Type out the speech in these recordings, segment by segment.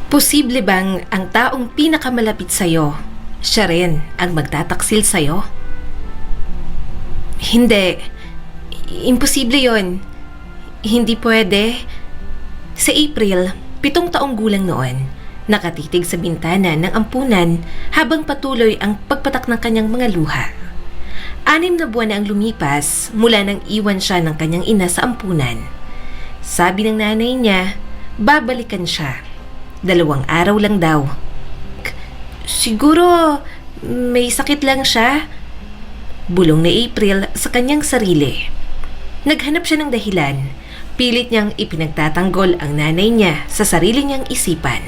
Posible bang ang taong pinakamalapit sa'yo, siya rin ang magtataksil sa'yo? Hindi. Imposible yon. Hindi pwede. Sa April, 7 taong gulang noon, nakatitig sa bintana ng ampunan habang patuloy ang pagpatak ng kanyang mga luha. 6 na buwan na ang lumipas mula nang iwan siya ng kanyang ina sa ampunan. Sabi ng nanay niya, babalikan siya. 2 araw lang daw. Siguro may sakit lang siya. Bulong ni April sa kanyang sarili. Naghanap siya ng dahilan. Pilit niyang ipinagtatanggol ang nanay niya sa sarili niyang isipan.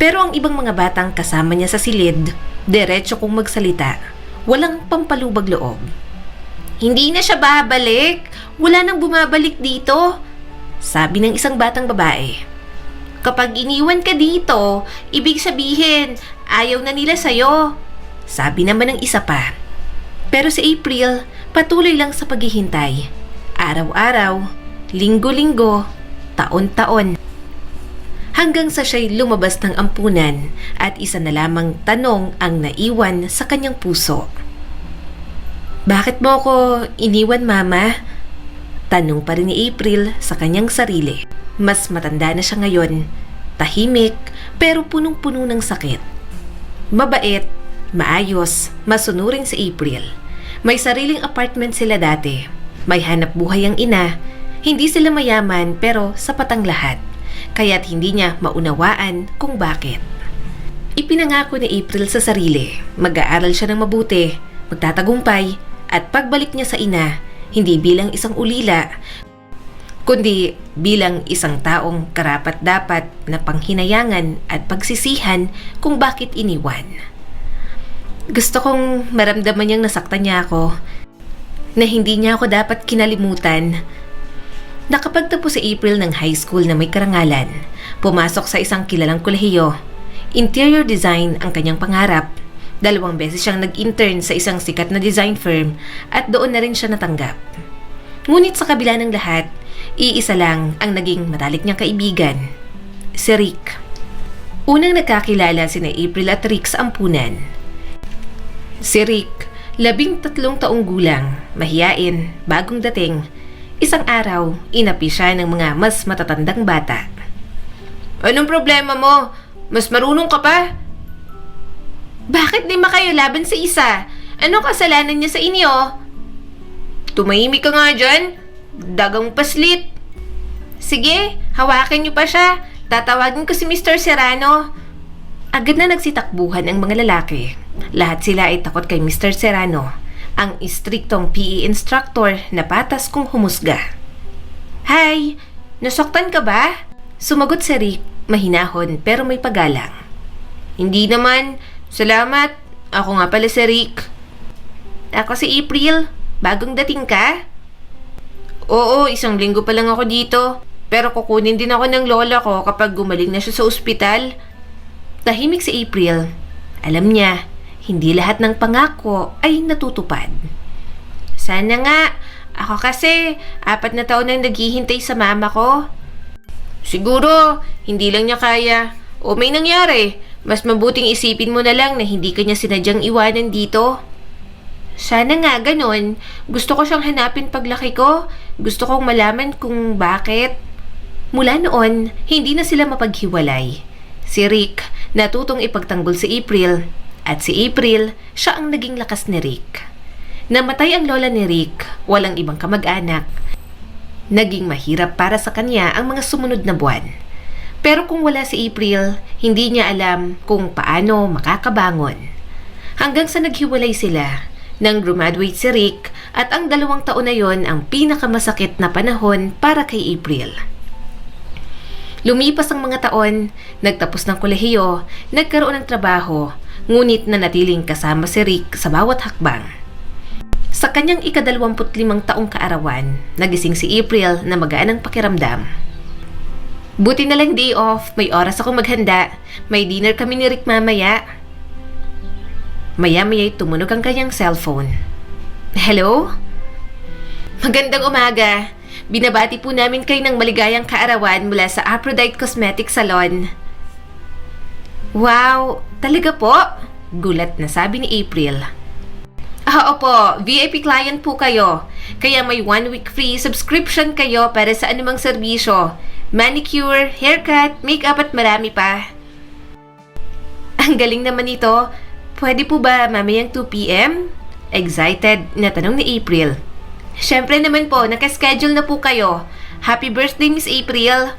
Pero ang ibang mga batang kasama niya sa silid, diretso kong magsalita. Walang pampalubag loob. Hindi na siya babalik. Wala nang bumabalik dito, sabi ng isang batang babae. Kapag iniwan ka dito, ibig sabihin, ayaw na nila sa'yo, sabi naman ng isa pa. Pero si April, patuloy lang sa paghihintay. Araw-araw, linggo-linggo, taon-taon. Hanggang sa siya'y lumabas ng ampunan at isa na lamang tanong ang naiwan sa kanyang puso. Bakit mo ako iniwan, Mama? Tanong pa rin ni April sa kanyang sarili. Mas matanda na siya ngayon, tahimik pero punong-puno ng sakit. Mabait, maayos, masunurin si April. May sariling apartment sila dati. May hanap buhay ang ina. Hindi sila mayaman pero sapat ang lahat. Kaya't hindi niya maunawaan kung bakit. Ipinangako ni April sa sarili, mag-aaral siya ng mabuti, magtatagumpay, at pagbalik niya sa ina, hindi bilang isang ulila, kundi bilang isang taong karapat-dapat na panghinayangan at pagsisihan kung bakit iniwan. Gusto kong maramdaman niyang nasaktan niya ako, na hindi niya ako dapat kinalimutan. Nakapagtapos si April ng high school na may karangalan, pumasok sa isang kilalang kolehiyo. Interior design ang kanyang pangarap. 2 beses siyang nag-intern sa isang sikat na design firm at doon na rin siya natanggap. Ngunit sa kabila ng lahat, iisa lang ang naging matalik niyang kaibigan, si Rick. Unang nagkakilala sina April at Rick sa ampunan. Si Rick, 13 taong gulang, mahiyain, bagong dating. Isang araw, inapi siya ng mga mas matatandang bata. Anong problema mo? Mas marunong ka pa? Bakit di makayo laban sa isa? Ano kasalanan niya sa inyo? Tumahimik ka nga dyan. Dagang paslit. Sige, hawakan niyo pa siya. Tatawagin ko si Mr. Serrano. Agad na nagsitakbuhan ang mga lalaki. Lahat sila ay takot kay Mr. Serrano, ang istriktong PE instructor na patas kung humusga. Hi, nasaktan ka ba? Sumagot si Rick, mahinahon pero may pagalang. Hindi naman, salamat. Ako nga pala si Rick. Ako si April. Bagong dating ka? Oo, 1 linggo pa lang ako dito. Pero kukunin din ako ng lola ko kapag gumaling na siya sa ospital. Tahimik si April. Alam niya, hindi lahat ng pangako ay natutupad. Sana nga. Ako kasi, 4 na taon nang naghihintay sa mama ko. Siguro, hindi lang niya kaya. O may nangyari. Mas mabuting isipin mo na lang na hindi ka niya sinadyang iwanan dito. Sana nga ganon. Gusto ko siyang hanapin paglaki ko. Gusto kong malaman kung bakit. Mula noon, hindi na sila mapaghiwalay. Si Rick, natutong ipagtanggol si April. At si April, siya ang naging lakas ni Rick. Namatay ang lola ni Rick, walang ibang kamag-anak. Naging mahirap para sa kanya ang mga sumunod na buwan. Pero kung wala si April, hindi niya alam kung paano makakabangon. Hanggang sa naghiwalay sila, nang graduate si Rick at ang 2 taon na yon ang pinakamasakit na panahon para kay April. Lumipas ang mga taon, nagtapos ng kolehiyo, nagkaroon ng trabaho, ngunit nanatiling kasama si Rick sa bawat hakbang. Sa kanyang ika-25 taong kaarawan, nagising si April na magaan ang pakiramdam. Buti na lang day off, may oras ako maghanda. May dinner kami ni Rick mamaya. Maya-maya'y tumunog ang kanyang cellphone. Hello? Magandang umaga. Binabati po namin kayo ng maligayang kaarawan mula sa Aphrodite Cosmetic Salon. Wow, talaga po? Gulat na sabi ni April. Opo, VIP client po kayo. Kaya may 1 week free subscription kayo para sa anumang serbisyo. Manicure, haircut, makeup at marami pa. Ang galing naman ito. Pwede po ba mamayang 2 p.m? Excited na tanong ni April. Syempre naman po, nakaschedule na po kayo. Happy birthday, Miss April!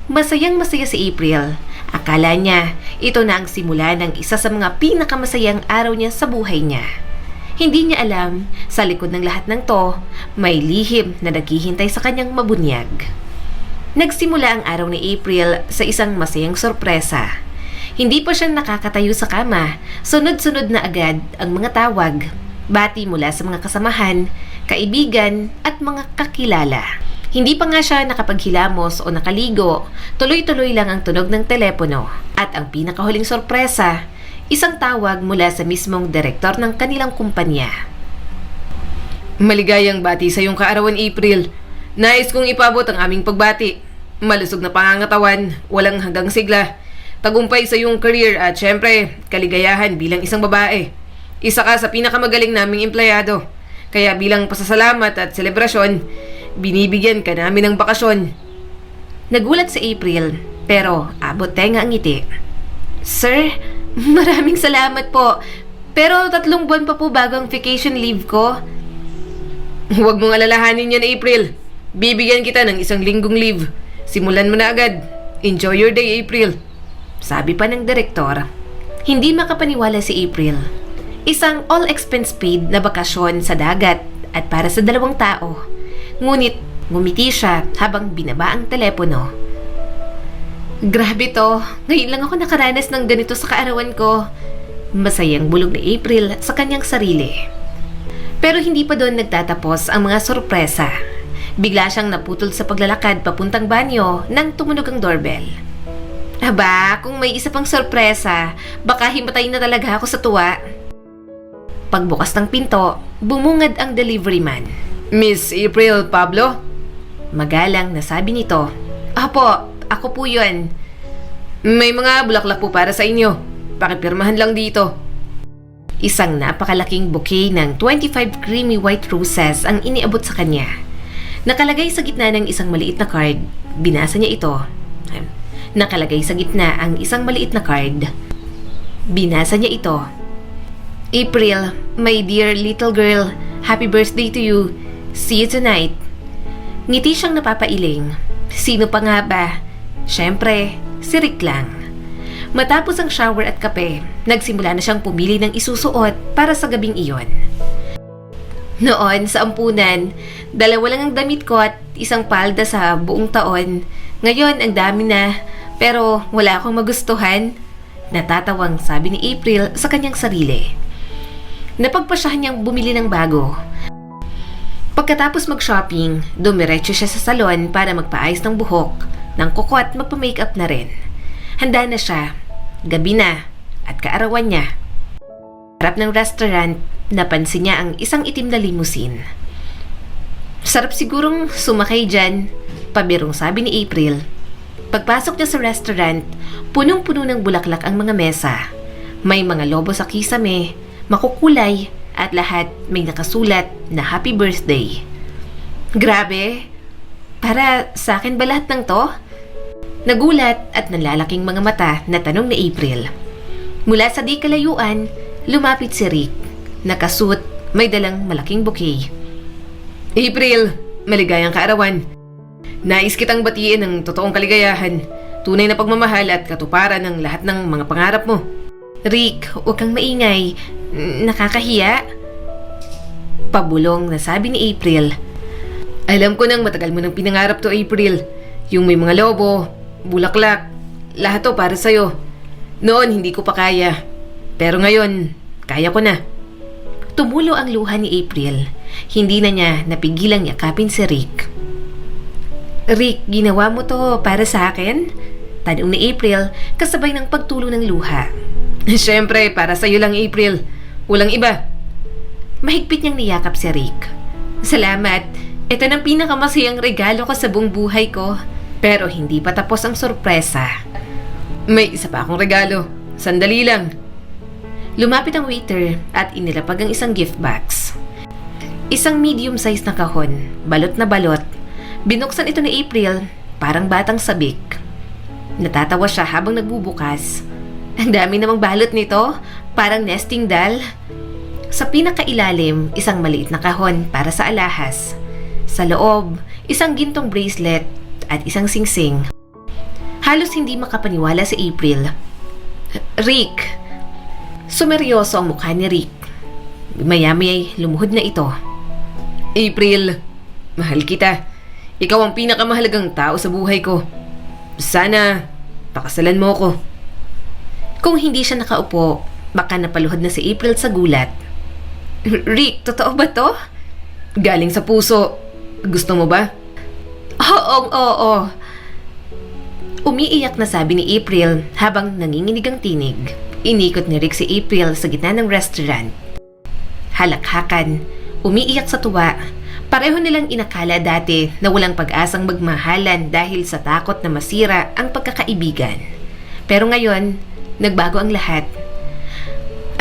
Masayang masaya si April. Akala niya, ito na ang simula ng isa sa mga pinakamasayang araw niya sa buhay niya. Hindi niya alam, sa likod ng lahat ng to, may lihim na naghihintay sa kanyang mabunyag. Nagsimula ang araw ni April sa isang masayang sorpresa. Hindi pa siya nakakatayo sa kama, sunod-sunod na agad ang mga tawag, bati mula sa mga kasamahan, kaibigan at mga kakilala. Hindi pa nga siya nakapaghilamos o nakaligo, tuloy-tuloy lang ang tunog ng telepono. At ang pinakahuling sorpresa, isang tawag mula sa mismong direktor ng kanilang kumpanya. Maligayang bati sa iyong kaarawan, April. Nais kong ipabot ang aming pagbati. Malusog na pangangatawan, walang hanggang sigla. Tagumpay sa iyong career at syempre, kaligayahan bilang isang babae. Isa ka sa pinakamagaling naming empleyado. Kaya bilang pasasalamat at selebrasyon, binibigyan ka namin ng bakasyon. Nagulat si April, pero abot tenga ang ngiti. Sir, maraming salamat po. Pero 3 buwan pa po bago ang vacation leave ko. Huwag mong alalahanin yan, April. Bibigyan kita ng 1 linggong leave. Simulan mo na agad. Enjoy your day, April. Sabi pa ng direktor. Hindi makapaniwala si April. Isang all-expense paid na bakasyon sa dagat at para sa 2 tao. Ngunit ngumiti siya habang binaba ang telepono. Grabe to, ngayon lang ako nakaranas ng ganito sa kaarawan ko. Masayang bulog ni April sa kanyang sarili. Pero hindi pa doon nagtatapos ang mga sorpresa. Bigla siyang naputol sa paglalakad papuntang banyo nang tumunog ang doorbell. Aba, kung may isa pang sorpresa, baka himatay na talaga ako sa tuwa. Pagbukas ng pinto, bumungad ang delivery man. Miss April Pablo? Magalang na sabi nito. Apo, ako po yun. May mga bulaklak po para sa inyo. Pakipirmahan lang dito. Isang napakalaking bouquet ng 25 creamy white roses ang iniabot sa kanya. Nakalagay sa gitna ng isang maliit na card. Binasa niya ito. Nakalagay sa gitna ang isang maliit na card. Binasa niya ito. April, my dear little girl, happy birthday to you. See you tonight. Ngiti siyang napapailing. Sino pa nga ba? Siyempre, si Rick lang. Matapos ang shower at kape, nagsimula na siyang pumili ng isusuot para sa gabing iyon. Noon, sa ampunan, 2 lang ang damit ko at isang palda sa buong taon. Ngayon, ang dami na, pero wala akong magustuhan. Natatawang sabi ni April sa kanyang sarili. Napagpasyahan niyang bumili ng bago. Pagkatapos mag-shopping, dumiretso siya sa salon para magpaayos ng buhok, ng kuko at magpa-makeup na rin. Handa na siya. Gabi na at kaarawan niya. Harap ng restaurant, napansin niya ang isang itim na limousine. Sarap sigurong sumakay dyan, pabirong sabi ni April. Pagpasok niya sa restaurant, punong-puno ng bulaklak ang mga mesa. May mga lobo sa kisame, makukulay, at lahat may nakasulat na happy birthday. Grabe! Para sa akin ba lahat ng to? Nagulat at nanlalaking mga mata na tanong ni April. Mula sa di kalayuan, lumapit si Rick. Nakasuot, may dalang malaking bouquet. April, maligayang kaarawan. Nais kitang batiin ng totoong kaligayahan, tunay na pagmamahal at katuparan ng lahat ng mga pangarap mo. Rick, huwag kang maingay. Nakakahiya. Pabulong na sabi ni April. Alam ko nang matagal mo nang pinangarap to, April. Yung may mga lobo, bulaklak, lahat to para sa'yo. Noon hindi ko pa kaya. Pero ngayon, kaya ko na. Tumulo ang luha ni April. Hindi na niya napigilang yakapin si Rick. Rick, ginawa mo to para sa akin? Tanong ni April kasabay ng pagtulo ng luha. Siyempre, para sa'yo lang, April. Walang iba. Mahigpit niyang niyakap si Rick. Salamat. Ito ng pinakamasayang regalo ko sa buong buhay ko. Pero hindi pa tapos ang sorpresa. May isa pa akong regalo. Sandali lang. Lumapit ang waiter at inilapag ang isang gift box. Isang medium-sized na kahon, balot na balot. Binuksan ito ni April, parang batang sabik. Natatawa siya habang nagbubukas. Ang dami namang balot nito, parang nesting doll. Sa pinakailalim, isang maliit na kahon para sa alahas. Sa loob, isang gintong bracelet at isang singsing. Halos hindi makapaniwala si April. Rick! Sumeryoso ang mukha ni Rick. Maya-maya'y lumuhod na ito. April, mahal kita. Ikaw ang pinakamahalagang tao sa buhay ko. Sana, pakasalan mo ko. Kung hindi siya nakaupo, baka napaluhod na si April sa gulat. Rick, totoo ba to? Galing sa puso. Gusto mo ba? Oo. Umiiyak na sabi ni April habang nanginginig ang tinig. Inikot ni Rick si April sa gitna ng restaurant. Halakhakan, umiiyak sa tuwa. Pareho nilang inakala dati na walang pag-asang magmahalan dahil sa takot na masira ang pagkakaibigan. Pero ngayon, nagbago ang lahat.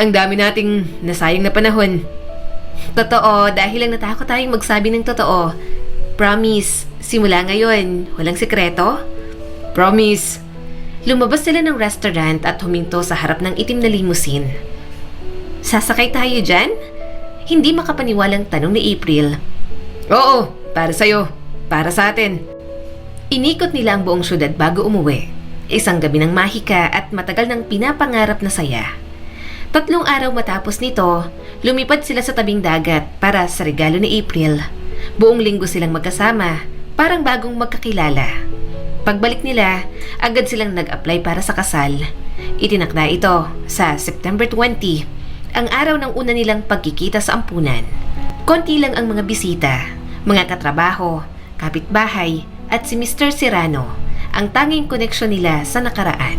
Ang dami nating nasayang na panahon. Totoo, dahil lang natakot tayong magsabi ng totoo. Promise, simula ngayon, walang sikreto? Promise. Lumabas sila ng restaurant at huminto sa harap ng itim na limousine. Sasakay tayo dyan? Hindi makapaniwalang tanong ni April. Oo, para sa'yo. Para sa atin. Inikot nila ang buong syudad bago umuwi. Isang gabi ng mahika at matagal ng pinapangarap na saya. 3 araw matapos nito, lumipad sila sa tabing dagat para sa regalo ni April. Buong linggo silang magkasama, parang bagong magkakilala. Pagbalik nila, agad silang nag-apply para sa kasal. Itinakda ito sa September 20, ang araw ng una nilang pagkikita sa ampunan. Konti lang ang mga bisita, mga katrabaho, kapitbahay at si Mr. Serrano, ang tanging koneksyon nila sa nakaraan.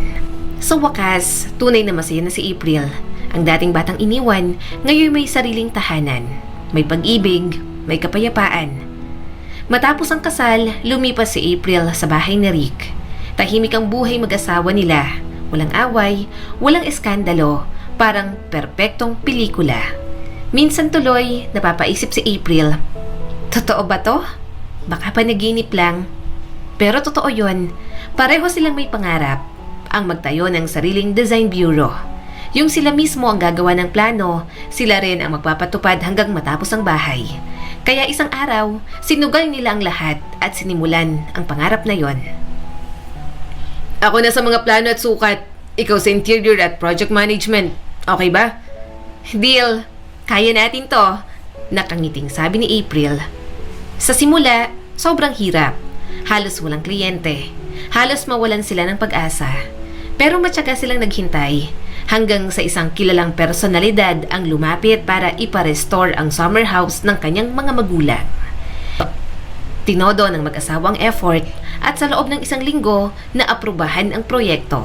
Sa wakas, tunay na masaya na si April. Ang dating batang iniwan, ngayon may sariling tahanan. May pag-ibig, may kapayapaan. Matapos ang kasal, lumipas si April sa bahay ni Rick. Tahimik ang buhay mag-asawa nila. Walang away, walang eskandalo, parang perpektong pelikula. Minsan tuloy, napapaisip si April, totoo ba to? Baka panaginip lang. Pero totoo yon. Pareho silang may pangarap, ang magtayo ng sariling design bureau. Yung sila mismo ang gagawa ng plano, sila rin ang magpapatupad hanggang matapos ang bahay. Kaya isang araw, sinugal nila ang lahat at sinimulan ang pangarap na yon. Ako na sa mga plano at sukat. Ikaw sa interior at project management. Okay ba? Deal! Kaya natin to! Nakangiting sabi ni April. Sa simula, sobrang hirap. Halos walang kliyente. Halos mawalan sila ng pag-asa. Pero matyaga silang naghintay hanggang sa isang kilalang personalidad ang lumapit para ipa-restore ang summer house ng kanyang mga magulang. Tinodo ng mag-asawang effort at sa loob ng 1 linggo na aprubahan ang proyekto.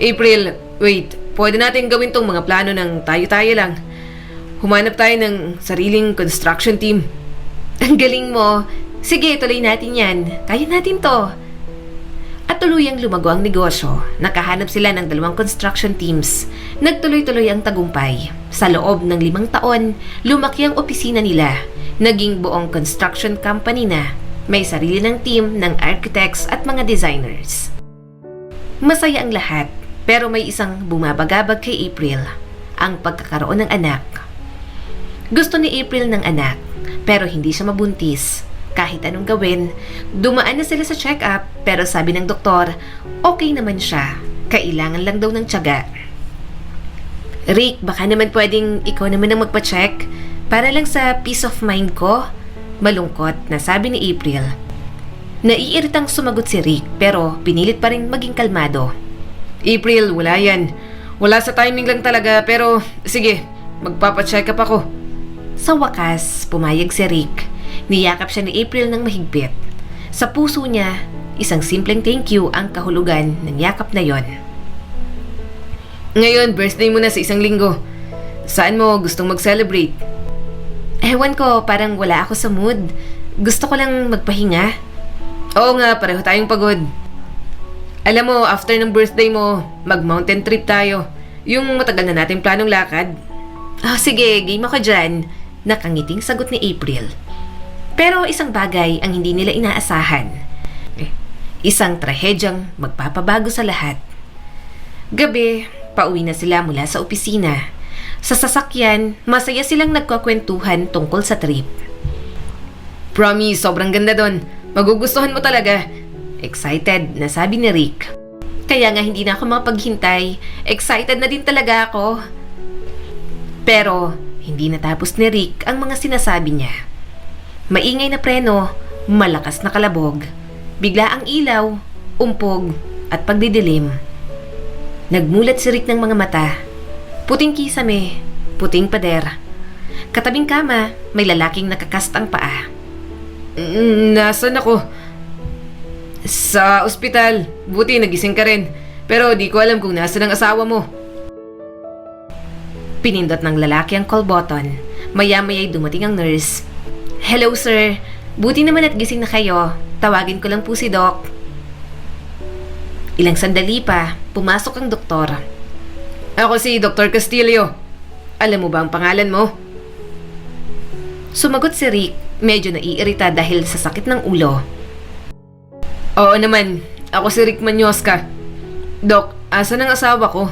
April, wait. Pwede natin gawin tong mga plano ng tayo-tayo lang. Humanap tayo ng sariling construction team. Ang galing mo. Sige, tuloy natin yan. Kaya natin to. At tuluyang lumago ang negosyo. Nakahanap sila ng 2 construction teams. Nagtuloy-tuloy ang tagumpay. Sa loob ng 5 taon, lumaki ang opisina nila. Naging buong construction company na. May sarili ng team ng architects at mga designers. Masaya ang lahat, pero may isang bumabagabag kay April. Ang pagkakaroon ng anak. Gusto ni April ng anak, pero hindi siya mabuntis. Kahit anong gawin, dumaan na sila sa check-up pero sabi ng doktor, okay naman siya. Kailangan lang daw ng tiyaga. Rick, baka naman pwedeng ikaw naman ang magpa-check para lang sa peace of mind ko. Malungkot na sabi ni April. Naiiritang sumagot si Rick pero pinilit pa rin maging kalmado. April, wala yan. Wala sa timing lang talaga pero sige, magpapa-check up ako. Sa wakas, pumayag si Rick. Niyakap siya ni April ng mahigpit. Sa puso niya, isang simpleng thank you ang kahulugan ng yakap na yon. Ngayon, birthday mo na sa 1 linggo. Saan mo gustong mag-celebrate? Ewan ko, parang wala ako sa mood. Gusto ko lang magpahinga. Oo nga, pareho tayong pagod. Alam mo, after ng birthday mo, mag-mountain trip tayo. Yung matagal na natin planong lakad. Sige, game ako dyan. Nakangiting sagot ni April. Pero isang bagay ang hindi nila inaasahan. Isang trahedyang magpapabago sa lahat. Gabi, pauwi na sila mula sa opisina. Sa sasakyan, masaya silang nagkakwentuhan tungkol sa trip. Promise, sobrang ganda doon. Magugustuhan mo talaga. Excited na sabi ni Rick. Kaya nga hindi na ako mapaghintay. Excited na din talaga ako. Pero hindi natapos ni Rick ang mga sinasabi niya. Maingay na preno, malakas na kalabog, bigla ang ilaw, umpog at pagdidilim. Nagmulat si Rick ng mga mata. Puting kisame, puting pader. Katabing kama, may lalaking nakakast ang paa. Nasaan ako? Sa ospital. Buti nagising ka rin. Pero di ko alam kung nasaan ang asawa mo. Pinindot ng lalaki ang call button. Maya-maya'y dumating ang nurse. Hello sir, buti naman at gising na kayo. Tawagin ko lang po si Doc. Ilang sandali pa, pumasok ang doktor. Ako si Dr. Castillo. Alam mo ba ang pangalan mo? Sumagot si Rick, medyo naiirita dahil sa sakit ng ulo. Oo naman, ako si Rick Manyosca. Dok, asan ang asawa ko?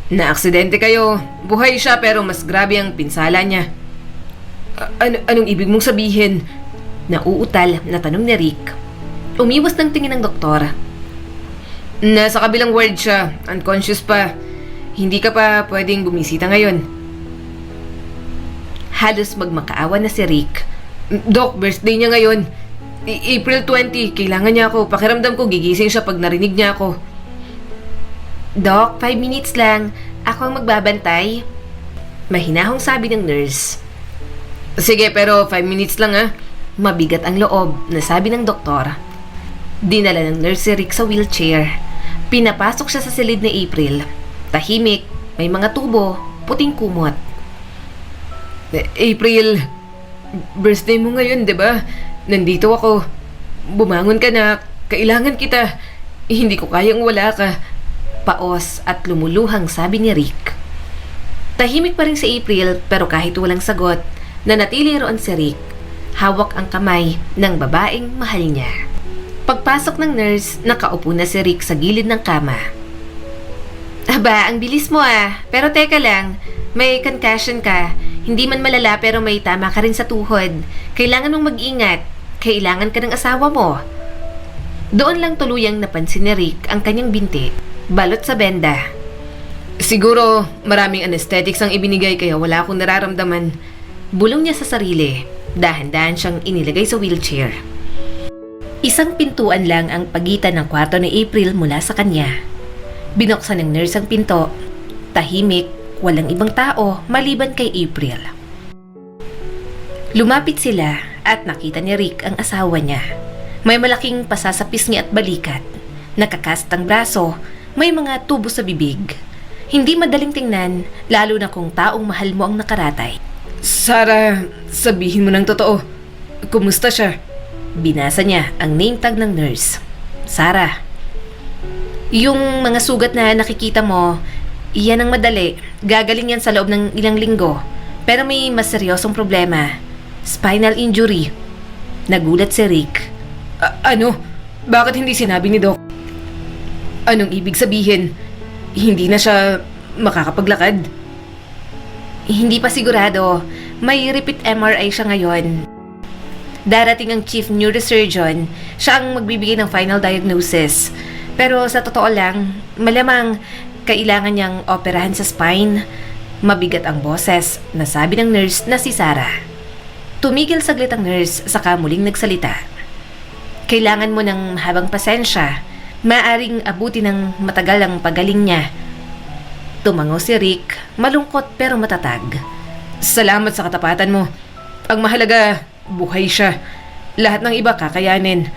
Na-aksidente kayo. Buhay siya pero mas grabe ang pinsala niya. Anong ibig mong sabihin? Nauutal na tanong ni Rick. Umiwas ng tingin ng doktor. Nasa kabilang ward siya. Unconscious pa. Hindi ka pa pwedeng bumisita ngayon. Halos magmakaawa na si Rick. Dok, birthday niya ngayon. April 20, kailangan niya ako. Pakiramdam ko gigising siya pag narinig niya ako. Doc, 5 minutes lang. Ako ang magbabantay. Mahinahong sabi ng nurse. Sige, pero 5 minutes lang ha. Mabigat ang loob, nasabi ng doktor. Dinala ng nurse si Rick sa wheelchair. Pinapasok siya sa silid ni April. Tahimik, may mga tubo, puting kumot. April, birthday mo ngayon, 'di ba? Nandito ako. Bumangon ka na. Kailangan kita. Hindi ko kayang wala ka. Paos at lumuluhang sabi ni Rick. Tahimik pa rin si April pero kahit walang sagot, nanatili roon si Rick. Hawak ang kamay ng babaeng mahal niya. Pagpasok ng nurse, nakaupo na si Rick sa gilid ng kama. Aba, ang bilis mo ah. Pero teka lang, may concussion ka. Hindi man malala pero may tama ka rin sa tuhod. Kailangan mong mag-ingat. Kailangan ka ng asawa mo. Doon lang tuluyang napansin ni Rick ang kanyang binti, balot sa benda. Siguro maraming anesthetics ang ibinigay kaya wala akong nararamdaman. Bulong niya sa sarili. Dahan-dahan siyang inilagay sa wheelchair. Isang pintuan lang ang pagitan ng kwarto ni April mula sa kanya. Binuksan ng nurse ang pinto. Tahimik, walang ibang tao maliban kay April. Lumapit sila at nakita ni Rick ang asawa niya. May malaking pasa sa pisngi at balikat. Nakakast ang braso, may mga tubo sa bibig. Hindi madaling tingnan, lalo na kung taong mahal mo ang nakaratay. Sarah, sabihin mo ng totoo. Kumusta siya? Binasa niya ang name tag ng nurse. Sarah. Yung mga sugat na nakikita mo, iyan ang madali. Gagaling yan sa loob ng ilang linggo. Pero may mas seryosong problema. Spinal injury. Nagulat si Rick. Ano? Bakit hindi sinabi ni Doc? Anong ibig sabihin? Hindi na siya makakapaglakad? Hindi pa sigurado. May repeat MRI siya ngayon. Darating ang chief neurosurgeon. Siya ang magbibigay ng final diagnosis. Pero sa totoo lang, malamang kailangan niyang operahan sa spine. Mabigat ang boses, nasabi ng nurse na si Sarah. Tumigil saglit ang nurse, saka muling nagsalita. Kailangan mo ng mahabang pasensya. Maaring abuti ng matagal ang pagaling niya. Tumango si Rick, malungkot pero matatag. Salamat sa katapatan mo. Ang mahalaga, buhay siya. Lahat ng iba kakayanin.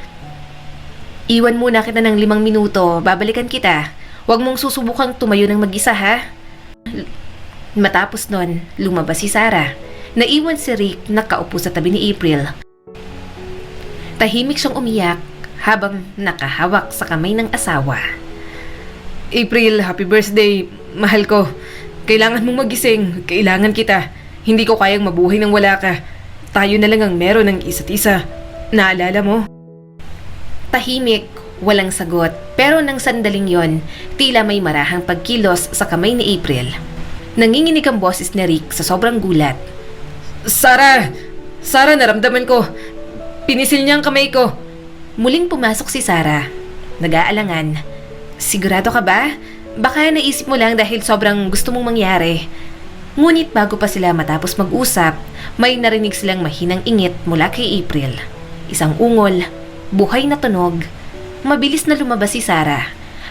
Iwan muna kita ng 5 minuto, babalikan kita. Huwag mong susubukang tumayo ng mag-isa ha. Matapos nun, lumabas si Sarah. Naiwan si Rick nakaupo sa tabi ni April. Tahimik siyang umiyak. habang nakahawak sa kamay ng asawa. April, happy birthday. Mahal ko. Kailangan mong magising. Kailangan kita. Hindi ko kayang mabuhay nang wala ka. Tayo na lang ang meron ng isa't isa. Naalala mo? Tahimik, walang sagot, pero nang sandaling yon, tila may marahang pagkilos sa kamay ni April. Nanginginig ang boses ni Rick sa sobrang gulat. Sarah! Sarah, naramdaman ko. Pinisil niya ang kamay ko. Muling pumasok si Sarah. Nag-aalangan. Sigurado ka ba? Baka naisip mo lang dahil sobrang gusto mong mangyari. Ngunit bago pa sila matapos mag-usap, may narinig silang mahinang ingit mula kay April. Isang ungol, buhay na tunog. Mabilis na lumabas si Sarah.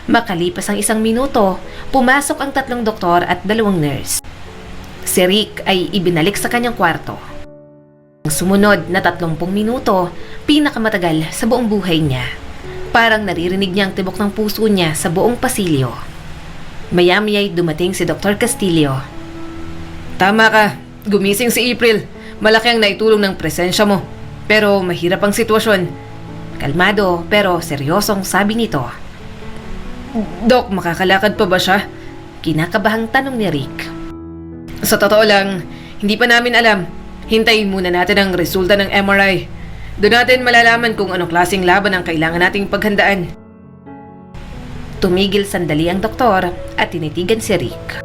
Makalipas ang 1 minuto, pumasok ang 3 doktor at 2 nurse. Si Rick ay ibinalik sa kanyang kwarto. Ang sumunod na 30 minuto, pinakamatagal sa buong buhay niya. Parang naririnig niya ang tibok ng puso niya sa buong pasilyo. Maya-maya'y dumating si Dr. Castillo. Tama ka. Gumising si April. Malaki ang naitulong ng presensya mo. Pero mahirap ang sitwasyon. Kalmado pero seryosong sabi nito. Dok, makakalakad pa ba siya? Kinakabahang tanong ni Rick. Sa totoo lang, hindi pa namin alam. Hintayin muna natin ang resulta ng MRI. Doon natin malalaman kung anong klaseng laban ang kailangan nating paghandaan. Tumigil sandali ang doktor at tinitigan si Rick.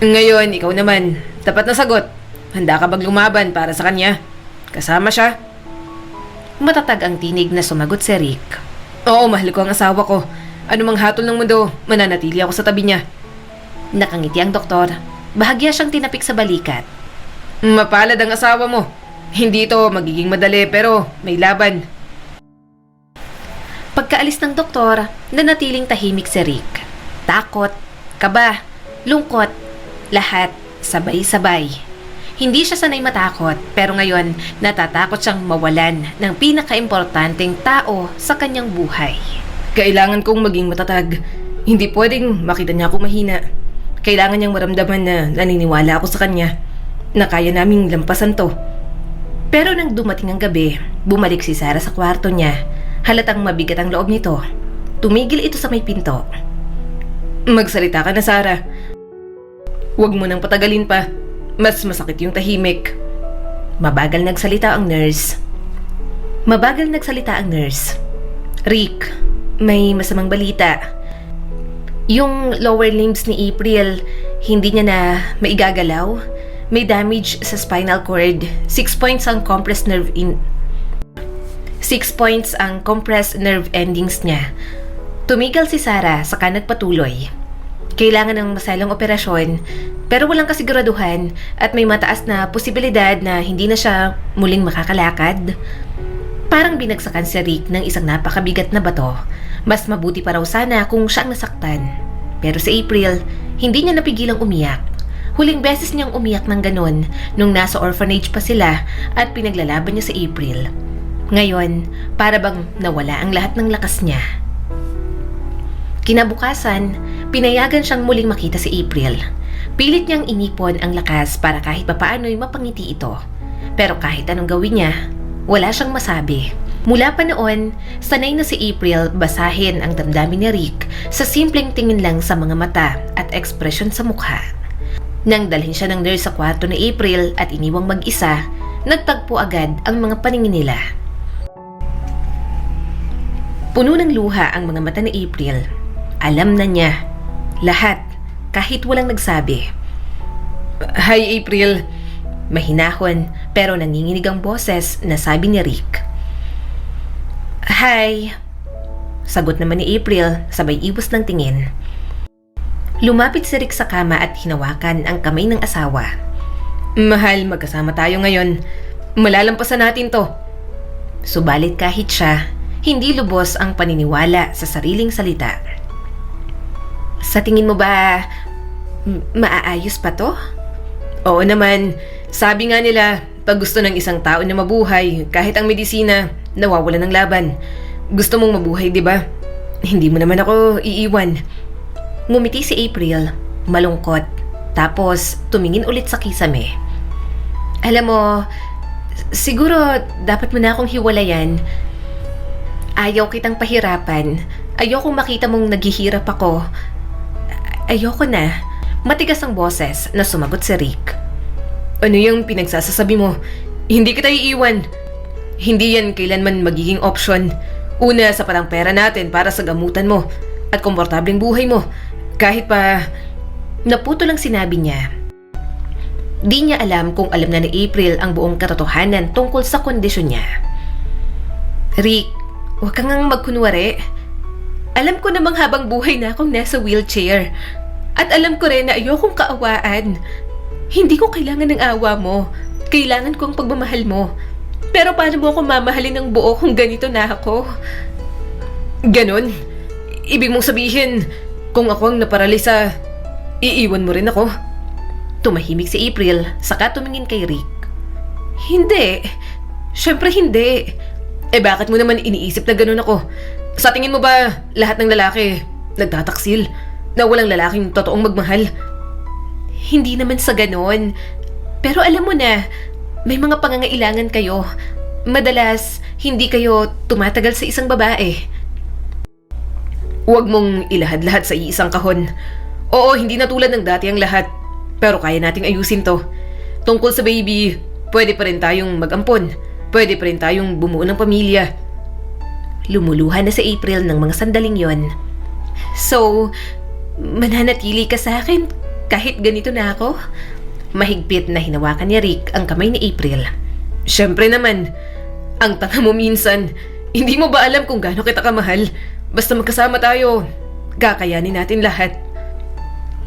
Ngayon, ikaw naman. Tapat na sagot. Handa ka bang lumaban para sa kanya? Kasama siya? Matatag ang tinig na sumagot si Rick. Oo, mahal ko ang asawa ko. Ano mang hatol ng mundo, mananatili ako sa tabi niya. Nakangiti ang doktor. Bahagya siyang tinapik sa balikat. Mapalad ang asawa mo. Hindi ito magiging madali pero may laban. Pagkaalis ng doktor, nanatiling tahimik si Rick. Takot, kaba, lungkot, lahat sabay-sabay. Hindi siya sanay matakot pero ngayon natatakot siyang mawalan ng pinakaimportanteng tao sa kanyang buhay. Kailangan kong maging matatag. Hindi pwedeng makita niya ako mahina. Kailangan niyang maramdaman na naniniwala ako sa kanya. Na kaya naming lampasan to. Pero nang dumating ang gabi, bumalik si Sarah sa kwarto niya. Halatang mabigat ang loob nito. Tumigil ito sa may pinto. Magsalita ka na, Sarah. Huwag mo nang patagalin pa. Mas masakit yung tahimik. Mabagal nagsalita ang nurse. Rick, may masamang balita. Yung lower limbs ni April, hindi niya na maigagalaw. May damage sa spinal cord. 6 points ang compressed nerve endings niya. Tumigal si Sarah saka nagpatuloy. Kailangan ng masalang operasyon pero walang kasiguraduhan at may mataas na posibilidad na hindi na siya muling makakalakad. Parang binagsakan si Rick ng isang napakabigat na bato. Mas mabuti pa raw sana kung siya ang nasaktan. Pero si April, hindi niya napigilang umiyak. Huling beses niyang umiyak ng ganon nung nasa orphanage pa sila at pinaglalaban niya si April. Ngayon, para bang nawala ang lahat ng lakas niya. Kinabukasan, pinayagan siyang muling makita si April. Pilit niyang inipon ang lakas para kahit papaano'y mapangiti ito. Pero kahit anong gawin niya, wala siyang masabi. Mula pa noon, sanay na si April basahin ang damdamin ni Rick sa simpleng tingin lang sa mga mata at ekspresyon sa mukha. Nang dalhin siya ng nurse sa kwarto ni April at iniwang mag-isa, nagtagpo agad ang mga paningin nila. Puno ng luha ang mga mata ni April. Alam na niya. Lahat, kahit walang nagsabi. Hi, April. Mahinahon pero nanginginig ang boses na sabi ni Rick. Hi. Sagot naman ni April sabay iwas ng tingin. Lumapit si Rick sa kama at hinawakan ang kamay ng asawa. Mahal, magkasama tayo ngayon. Malalampasan natin to. Subalit kahit siya, hindi lubos ang paniniwala sa sariling salita. Sa tingin mo ba, maaayos pa to? Oo naman. Sabi nga nila, pag gusto ng isang tao na mabuhay, kahit ang medisina, nawawala ng laban. Gusto mong mabuhay, di ba? Hindi mo naman ako iiwan. Ngumiti si April, malungkot, tapos tumingin ulit sa kisame. Alam mo, siguro dapat mo na akong hiwalayan. Ayaw kitang pahirapan. Ayokong makita mong naghihirap ako. Ayoko na. Matigas ang boses na sumagot si Rick. Ano yung pinagsasasabi mo? Hindi kita iiwan. Hindi yan kailanman magiging option. Una, sa parang pera natin para sa gamutan mo at komportableng buhay mo. Kahit pa... Naputo lang sinabi niya. Di niya alam kung alam na ni April ang buong katotohanan tungkol sa kondisyon niya. Rick, huwag kang ngang magkunwari. Alam ko namang habang buhay na akong nasa wheelchair. At alam ko rin na ayokong kaawaan. Hindi ko kailangan ng awa mo. Kailangan ko ang pagmamahal mo. Pero paano mo ako mamahalin ng buo kung ganito na ako? Ganon? Ibig mong sabihin, kung ako ang naparalisa, iiwan mo rin ako? Tumahimik si April, saka tumingin kay Rick. Hindi. Syempre hindi. Bakit mo naman iniisip na ganun ako? Sa tingin mo ba lahat ng lalaki nagtataksil na walang lalaking totoong magmahal? Hindi naman sa ganon. Pero alam mo na, may mga pangangailangan kayo. Madalas, hindi kayo tumatagal sa isang babae. Huwag mong ilahad-lahad sa iisang kahon. Oo, hindi na tulad ng dati ang lahat. Pero kaya nating ayusin to. Tungkol sa baby, pwede pa rin tayong mag-ampon. Pwede pa rin tayong bumuo ng pamilya. Lumuluha na si April ng mga sandaling yon. So, mananatili ka sa akin kahit ganito na ako? Mahigpit na hinawakan ni Rick ang kamay ni April. Siyempre naman. Ang tanga mo minsan. Hindi mo ba alam kung gaano kita kamahal? Basta magkasama tayo, kakayanin natin lahat.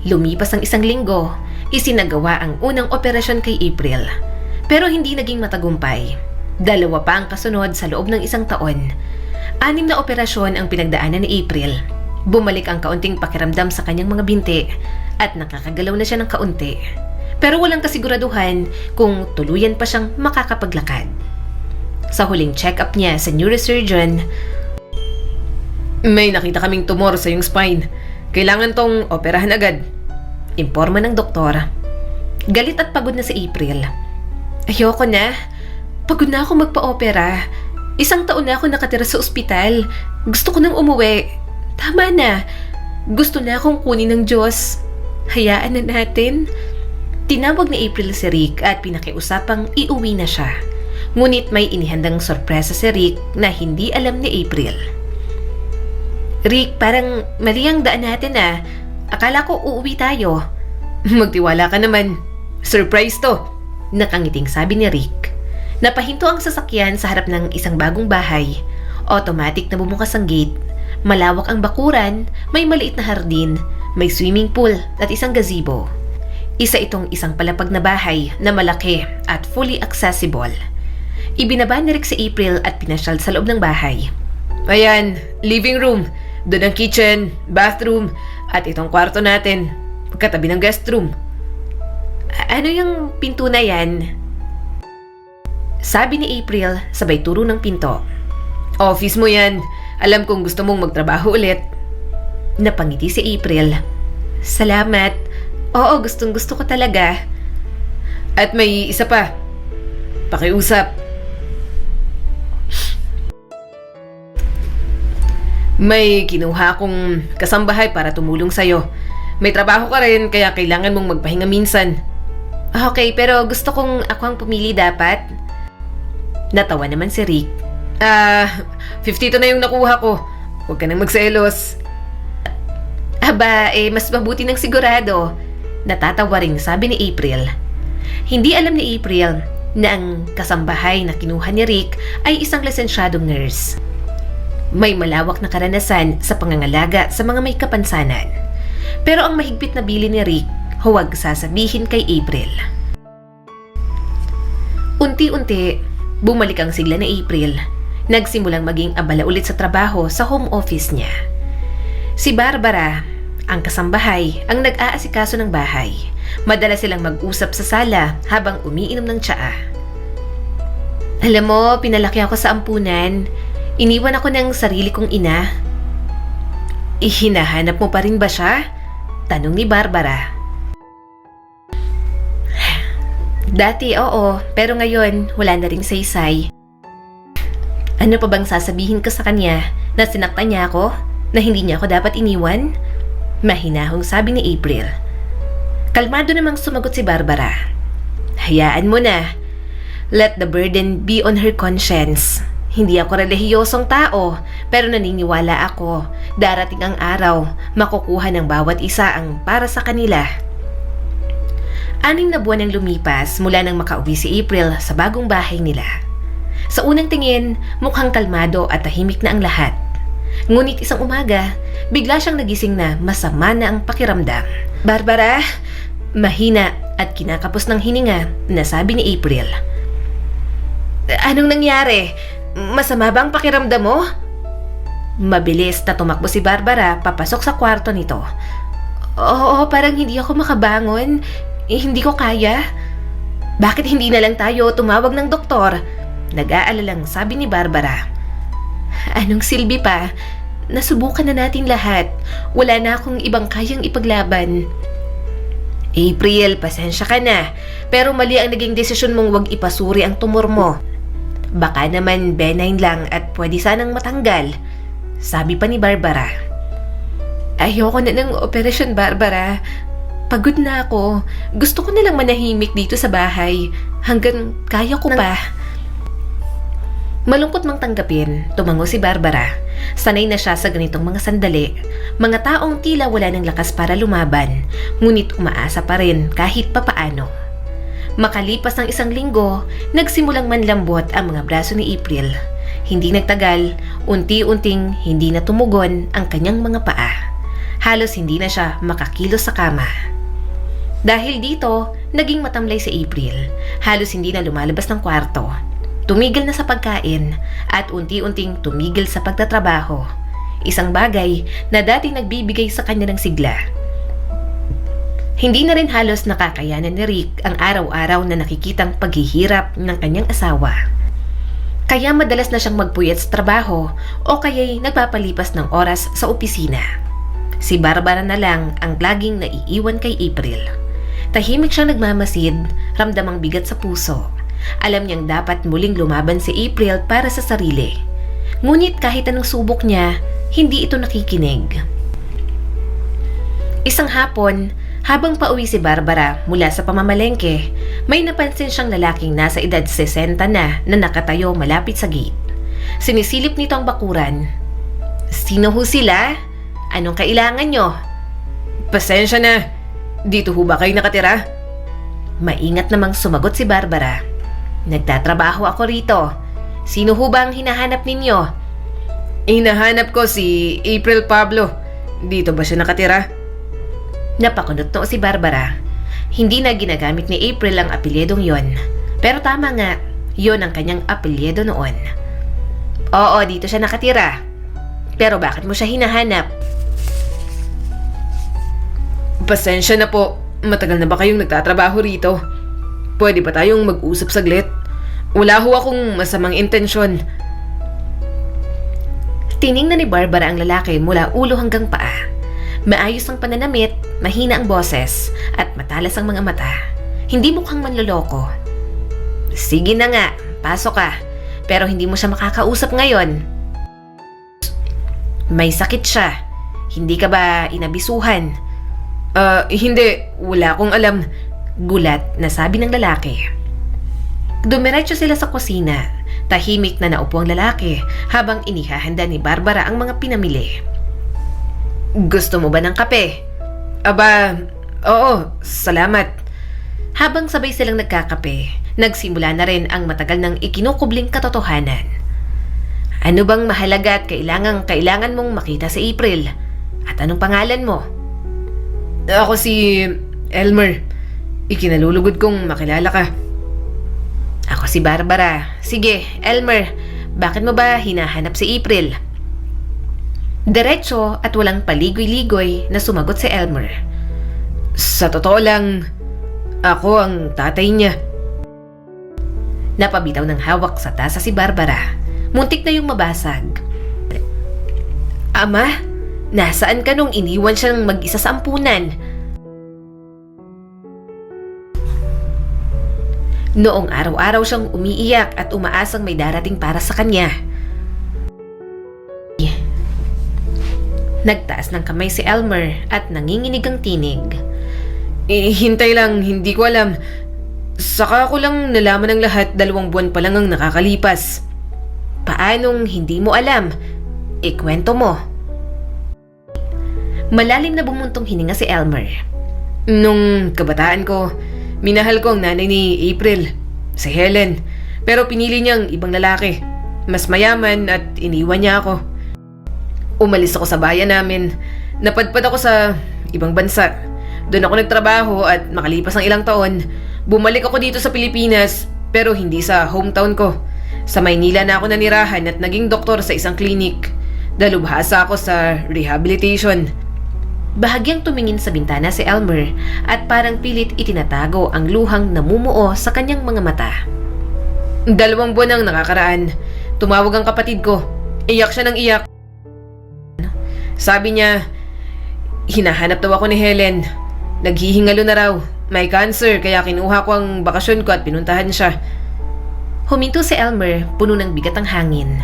Lumipas ang 1 linggo, isinagawa ang unang operasyon kay April. Pero hindi naging matagumpay. 2 pa ang kasunod sa loob ng 1 taon. 6 na operasyon ang pinagdaanan ni April. Bumalik ang kaunting pakiramdam sa kanyang mga binti at nakakagalaw na siya ng kaunti. Pero walang kasiguraduhan kung tuluyan pa siyang makakapaglakad. Sa huling check-up niya sa neurosurgeon, may nakita kaming tumor sa iyong spine. Kailangan tong operahan agad. Imporma ng doktor. Galit at pagod na si April. Ayoko na. Pagod na ako magpa-opera. 1 taon na ako nakatira sa ospital. Gusto ko nang umuwi. Tama na. Gusto na akong kunin ng Diyos. Hayaan na natin. Tinawag ni April si Rick at pinakiusapang iuwi na siya. Ngunit may inihandang sorpresa si Rick na hindi alam ni April. Rick, parang mali ang daan natin ah. Akala ko uuwi tayo. Magtiwala ka naman. Surprise to. Nakangiting sabi ni Rick. Napahinto ang sasakyan sa harap ng isang bagong bahay. Automatic na bumukas ang gate. Malawak ang bakuran, may maliit na hardin, may swimming pool at isang gazebo. Isa itong isang palapag na bahay na malaki at fully accessible. Ibinaba ni Rick si April at pinasyal sa loob ng bahay. Ayan, living room. Doon ang kitchen, bathroom, at itong kwarto natin. Katabi ng guest room. Ano yung pinto na yan? Sabi ni April sabay turo ng pinto. Office mo yan. Alam kong gusto mong magtrabaho ulit. Napangiti si April. Salamat. Oo, gustong gusto ko talaga. At may isa pa. Pakiusap. May kinuha akong kasambahay para tumulong sa'yo. May trabaho ka rin kaya kailangan mong magpahinga minsan. Okay, pero gusto kong ako ang pumili dapat. Natawa naman si Rick. 52 na yung nakuha ko. Huwag ka nang magselos. Aba, mas mabuti ng sigurado. Natatawa ring sabi ni April. Hindi alam ni April na ang kasambahay na kinuha ni Rick ay isang lisensyadong nurse. May malawak na karanasan sa pangangalaga sa mga may kapansanan. Pero ang mahigpit na bili ni Rick, huwag sasabihin kay April. Unti-unti, bumalik ang sigla ni April. Nagsimulang maging abala ulit sa trabaho sa home office niya. Si Barbara, ang kasambahay, ang nag-aasikaso ng bahay. Madalas silang mag-usap sa sala habang umiinom ng tsaa. Alam mo, pinalaki ako sa ampunan. Iniwan ako ng sarili kong ina. Hinahanap mo pa rin ba siya? Tanong ni Barbara. Dati oo, pero ngayon wala na ring saysay. Ano pa bang sasabihin ko sa kanya? Na sinaktan niya ako? Na hindi niya ako dapat iniwan? Mahinahong sabi ni April. Kalmado namang sumagot si Barbara. Hayaan mo na. Let the burden be on her conscience. Hindi ako relihiyosong tao, pero naniniwala ako, darating ang araw, makukuha ng bawat isa ang para sa kanila. 6 na buwan ang lumipas mula nang makauwi si April sa bagong bahay nila. Sa unang tingin, mukhang kalmado at tahimik na ang lahat. Ngunit isang umaga, bigla siyang nagising na masama na ang pakiramdam. Barbara! Mahina at kinakapos ng hininga na sabi ni April. Anong nangyari? Masama ba ang pakiramdam mo? Mabilis na tumakbo si Barbara papasok sa kwarto nito. Oo, parang hindi ako makabangon. Hindi ko kaya. Bakit hindi na lang tayo tumawag ng doktor? Nag-aalalang sabi ni Barbara. Anong silbi pa? Nasubukan na natin lahat. Wala na akong ibang kayang ipaglaban. April, pasensya ka na. Pero mali ang naging desisyon mong wag ipasuri ang tumor mo. Baka naman benign lang at pwede sanang matanggal. Sabi pa ni Barbara. Ayoko na ng operasyon, Barbara. Pagod na ako. Gusto ko na lang manahimik dito sa bahay. Hanggang kaya ko pa. Malungkot mang tanggapin, tumango si Barbara. Sanay na siya sa ganitong mga sandali. Mga taong tila wala ng lakas para lumaban, ngunit umaasa pa rin kahit papaano. Makalipas ng 1 linggo, nagsimulang manlambot ang mga braso ni April. Hindi nagtagal, unti-unting hindi na tumugon ang kanyang mga paa. Halos hindi na siya makakilos sa kama. Dahil dito, naging matamlay si April. Halos hindi na lumalabas ng kwarto. Tumigil na sa pagkain at unti-unting tumigil sa pagtatrabaho. Isang bagay na dating nagbibigay sa kanya ng sigla. Hindi na rin halos nakakayanan ni Rick ang araw-araw na nakikitang paghihirap ng kanyang asawa. Kaya madalas na siyang magpuyat sa trabaho o kaya'y nagpapalipas ng oras sa opisina. Si Barbara na lang ang laging naiiwan kay April. Tahimik siyang nagmamasid, ramdamang bigat sa puso. Alam niyang dapat muling lumaban si April para sa sarili. Ngunit kahit anong subok niya, hindi ito nakikinig. Isang hapon, habang pauwi si Barbara mula sa pamamalengke, may napansin siyang lalaking nasa edad 60 na nakatayo malapit sa gate. Sinisilip nito ang bakuran. Sino ho sila? Anong kailangan nyo? Pasensya na. Dito ho ba kayo nakatira? Maingat namang sumagot si Barbara. Nagtatrabaho ako rito. Sino ho ba ang hinahanap ninyo? Hinahanap ko si April Pablo. Dito ba siya nakatira? Napakunot noo si Barbara. Hindi na ginagamit ni April ang apelyedong yon. Pero tama nga, yon ang kanyang apelyedo noon. Oo, dito siya nakatira. Pero bakit mo siya hinahanap? Pasensya na po. Matagal na ba kayong nagtatrabaho rito? Pwede ba tayong mag-usap saglit? Wala ho akong masamang intensyon. Tiningnan ni Barbara ang lalaki mula ulo hanggang paa. Maayos ang pananamit, mahina ang boses, at matalas ang mga mata. Hindi mukhang manloloko. Sige na nga, pasok ka. Pero hindi mo siya makakausap ngayon. May sakit siya. Hindi ka ba inabisuhan? Hindi. Wala akong alam. Gulat na sabi ng lalaki. Dumiretso sila sa kusina. Tahimik na naupo ang lalaki habang inihahanda ni Barbara ang mga pinamili. Gusto mo ba ng kape? Aba, oo, salamat. Habang sabay silang nagkakape, nagsimula na rin ang matagal ng ikinukubling katotohanan. Ano bang mahalaga at kailangan mong makita si April? At anong pangalan mo? Ako si Elmer. Ikinalulugod kong makilala ka. Ako si Barbara. Sige, Elmer, bakit mo ba hinahanap si April? Diretso at walang paligoy-ligoy na sumagot si Elmer. Sa totoo lang, ako ang tatay niya. Napabitaw ng hawak sa tasa si Barbara. Muntik na yung mabasag. Ama, nasaan ka nung iniwan siyang mag-isa sa ampunan? Noong araw-araw siyang umiiyak at umaasang may darating para sa kanya. Nagtaas ng kamay si Elmer at nanginginig ang tinig. Hintay lang, hindi ko alam. Saka ko lang nalaman ng lahat 2 buwan pa lang ang nakakalipas. Paanong hindi mo alam? Ikwento mo. Malalim na bumuntong hininga si Elmer. Nung kabataan ko, minahal ko ang nanay ni April, si Helen. Pero pinili niyang ibang lalaki. Mas mayaman at iniwan niya ako. Umalis ako sa bayan namin. Napadpad ako sa ibang bansa. Doon ako nagtrabaho at makalipas ng ilang taon, bumalik ako dito sa Pilipinas pero hindi sa hometown ko. Sa Maynila na ako nanirahan at naging doktor sa isang klinik. Dalubhasa ako sa rehabilitation. Bahagyang tumingin sa bintana si Elmer at parang pilit itinatago ang luhang namumuo sa kanyang mga mata. 2 buwan ang nakakaraan. Tumawag ang kapatid ko. Iyak siya ng iyak. Sabi niya, hinahanap daw ako ni Helen. Naghihingalo na raw. May cancer kaya kinuha ko ang bakasyon ko at pinuntahan siya. Huminto si Elmer, puno ng bigat ang hangin.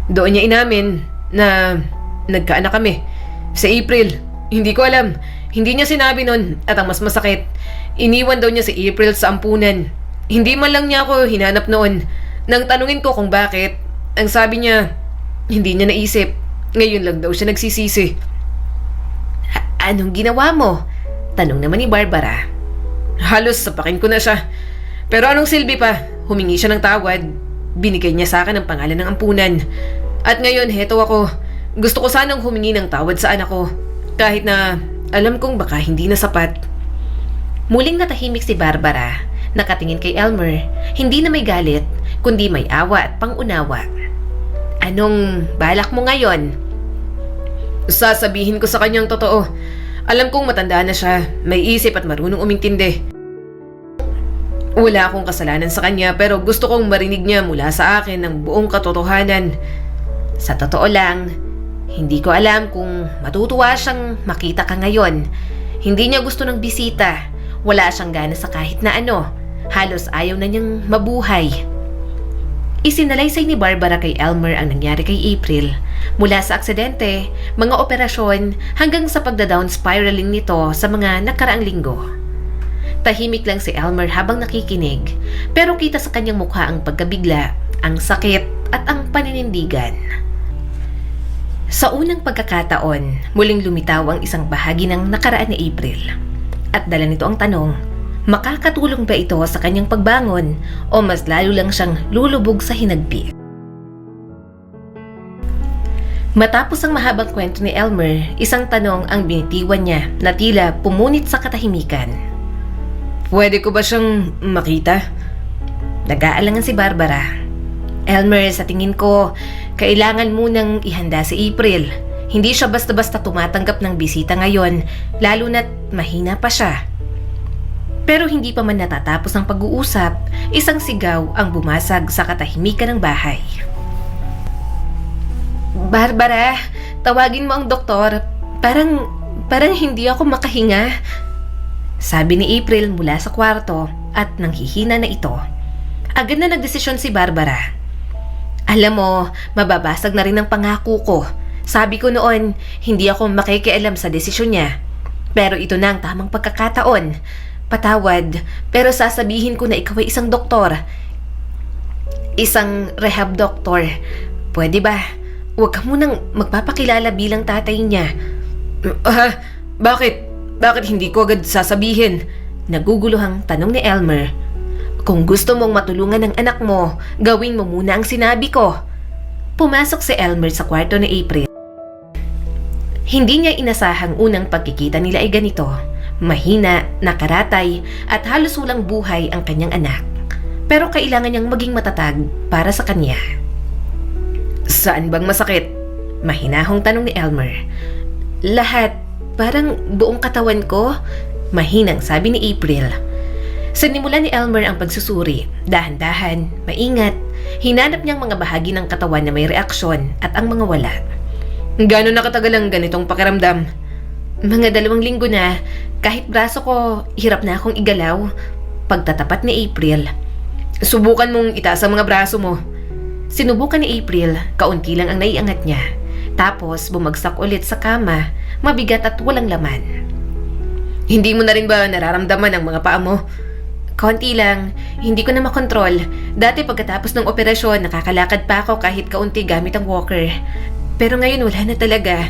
Doon niya inamin na nagkaanak kami. Sa April. Hindi ko alam. Hindi niya sinabi nun at ang mas masakit, iniwan daw niya si April sa ampunan. Hindi man lang niya ako hinanap noon. Nang tanungin ko kung bakit, ang sabi niya, hindi niya naisip. Ngayon lang daw siya nagsisisi. Anong ginawa mo? Tanong naman ni Barbara. Halos sapakin ko na siya. Pero anong silbi pa? Humingi siya ng tawad. Binigay niya sa akin ang pangalan ng ampunan. At ngayon, heto ako. Gusto ko sanang humingi ng tawad sa anak ko. Kahit na alam kong baka hindi na sapat. Muling natahimik si Barbara. Nakatingin kay Elmer. Hindi na may galit, kundi may awa at pangunawa. Anong balak mo ngayon? Sasabihin ko sa kanyang totoo. Alam kong matanda na siya, may isip at marunong umintindi. Wala akong kasalanan sa kanya pero gusto kong marinig niya mula sa akin ang buong katotohanan. Sa totoo lang, hindi ko alam kung matutuwa siyang makita ka ngayon. Hindi niya gusto ng bisita. Wala siyang gana sa kahit na ano. Halos ayaw na niyang mabuhay. Isinalaysay ni Barbara kay Elmer ang nangyari kay April. Mula sa aksidente, mga operasyon, hanggang sa pagda-down spiraling nito sa mga nakaraang linggo. Tahimik lang si Elmer habang nakikinig, pero kita sa kanyang mukha ang pagkabigla, ang sakit at ang paninindigan. Sa unang pagkakataon, muling lumitaw ang isang bahagi ng nakaraan ni April. At dala nito ang tanong, makakatulong ba ito sa kanyang pagbangon o mas lalo lang siyang lulubog sa hinagpit? Matapos ang mahabang kwento ni Elmer, isang tanong ang binitiwan niya na tila pumunit sa katahimikan. Pwede ko ba siyang makita? Nag-aalangan si Barbara. Elmer, sa tingin ko, kailangan munang ihanda si April. Hindi siya basta-basta tumatanggap ng bisita ngayon, lalo na't mahina pa siya. Pero hindi pa man natatapos ang pag-uusap, isang sigaw ang bumasag sa katahimikan ng bahay. Barbara, tawagin mo ang doktor. Parang hindi ako makahinga. Sabi ni April mula sa kwarto at nanghihina na ito. Agad na nagdesisyon si Barbara. Alam mo, mababasag na rin ang pangako ko. Sabi ko noon, hindi ako makikialam sa desisyon niya. Pero ito na ang tamang pagkakataon. Patawad, pero sasabihin ko na ikaw ay isang doktor. Isang rehab doctor. Pwede ba? Huwag ka munang magpapakilala bilang tatay niya. Bakit? Bakit hindi ko agad sasabihin? Naguguluhang tanong ni Elmer. Kung gusto mong matulungan ng anak mo, gawin mo muna ang sinabi ko. Pumasok si Elmer sa kwarto ni April. Hindi niya inasahang unang pagkikita nila ay ganito. Mahina, nakaratay, at halos walang buhay ang kanyang anak. Pero kailangan niyang maging matatag para sa kanya. Saan bang masakit? Mahinahong tanong ni Elmer. Lahat, parang buong katawan ko. Mahinang sabi ni April. Sinimulan ni Elmer ang pagsusuri. Dahan-dahan, maingat. Hinanap niyang mga bahagi ng katawan na may reaksyon at ang mga wala. Gano'n nakatagal ang ganitong pakiramdam? Mga 2 linggo na. Kahit braso ko, hirap na akong igalaw. Pagtatapat ni April. Subukan mong itaas ang mga braso mo. Sinubukan ni April, kaunti lang ang naiangat niya. Tapos bumagsak ulit sa kama, mabigat at walang laman. Hindi mo na rin ba nararamdaman ang mga paa mo? Konti lang, hindi ko na makontrol. Dati pagkatapos ng operasyon, nakakalakad pa ako kahit kaunti gamit ang walker. Pero ngayon wala na talaga.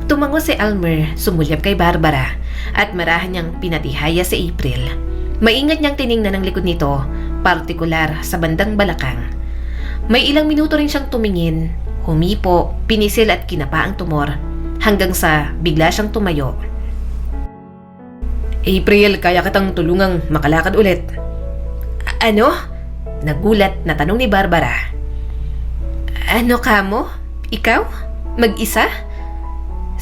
Tumango si Elmer, sumulyap kay Barbara, at marahan niyang pinatihaya si April. Maingat niyang tiningnan ang likod nito, partikular sa bandang balakang. May ilang minuto rin siyang tumingin, humipo, pinisil at kinapa ang tumor, hanggang sa bigla siyang tumayo. April, kaya kitang tulungang makalakad ulit. Ano? Nagulat na tanong ni Barbara. Ano ka mo? Ikaw? Mag-isa?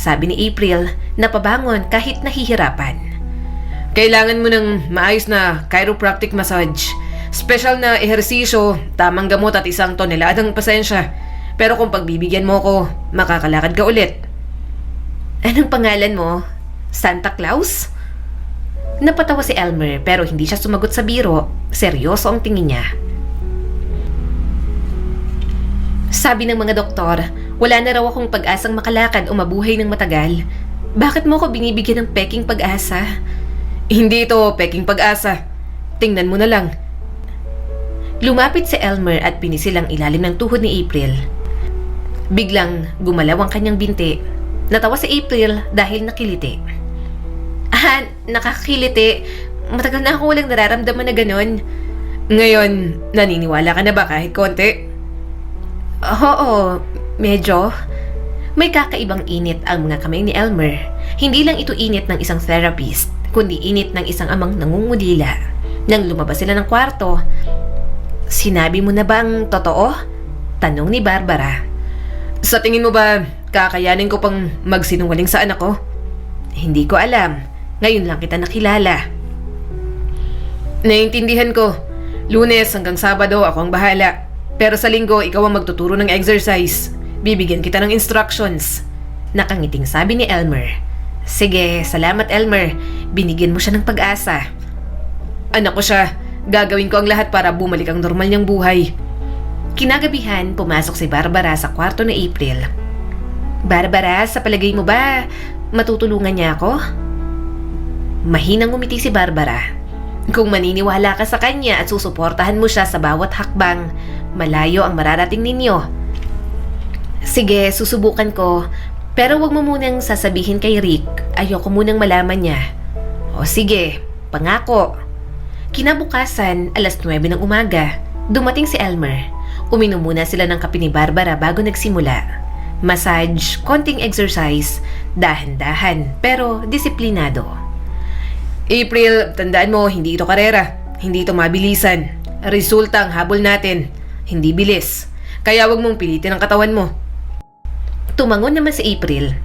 Sabi ni April, napabangon kahit nahihirapan. Kailangan mo ng maayos na chiropractic massage. Special na ehersisyo, tamang gamot at 1 toneladang pasensya. Pero kung pagbibigyan mo ko, makakalakad ka ulit. Anong pangalan mo? Santa Claus? Napatawa si Elmer pero hindi siya sumagot sa biro. Seryoso ang tingin niya. Sabi ng mga doktor, wala na raw akong pag-asang makalakad o mabuhay ng matagal. Bakit mo ko binibigyan ng peking pag-asa? Hindi ito peking pag-asa. Tingnan mo na lang. Lumapit si Elmer at pinisil ang ilalim ng tuhod ni April. Biglang gumalaw ang kanyang binti. Natawa si April dahil nakiliti. Nakakiliti. Matagal na ako walang nararamdaman na ganon. Ngayon, naniniwala ka na ba kahit konti? Oo, medyo. May kakaibang init ang mga kamay ni Elmer. Hindi lang ito init ng isang therapist, kundi init ng isang amang nangungulila. Nang lumabas sila ng kwarto, sinabi mo na ba ang totoo? Tanong ni Barbara. Sa tingin mo ba, kakayanin ko pang magsinungaling sa anak ko? Hindi ko alam. Ngayon lang kita nakilala. Naiintindihan ko. Lunes hanggang Sabado ako ang bahala. Pero sa Linggo, ikaw ang magtuturo ng exercise. Bibigyan kita ng instructions. Nakangiting sabi ni Elmer. Sige, salamat Elmer. Binigyan mo siya ng pag-asa. Anak ko siya. Gagawin ko ang lahat para bumalik ang normal niyang buhay. Kinagabihan, pumasok si Barbara sa kwarto ni April. Barbara, sa palagay mo ba, matutulungan niya ako? Mahinang ngumiti si Barbara. Kung maniniwala ka sa kanya at susuportahan mo siya sa bawat hakbang, malayo ang mararating ninyo. Sige, susubukan ko. Pero wag mo munang sasabihin kay Rick. Ayoko munang malaman niya. O sige, pangako. Kinabukasan, 9:00 ng umaga, dumating si Elmer. Uminom muna sila ng kape ni Barbara bago nagsimula. Massage, konting exercise, dahan-dahan pero disiplinado. April, tandaan mo, hindi ito karera. Hindi ito mabilisan. Resulta ang habol natin. Hindi bilis. Kaya wag mong pilitin ang katawan mo. Tumangon naman si April.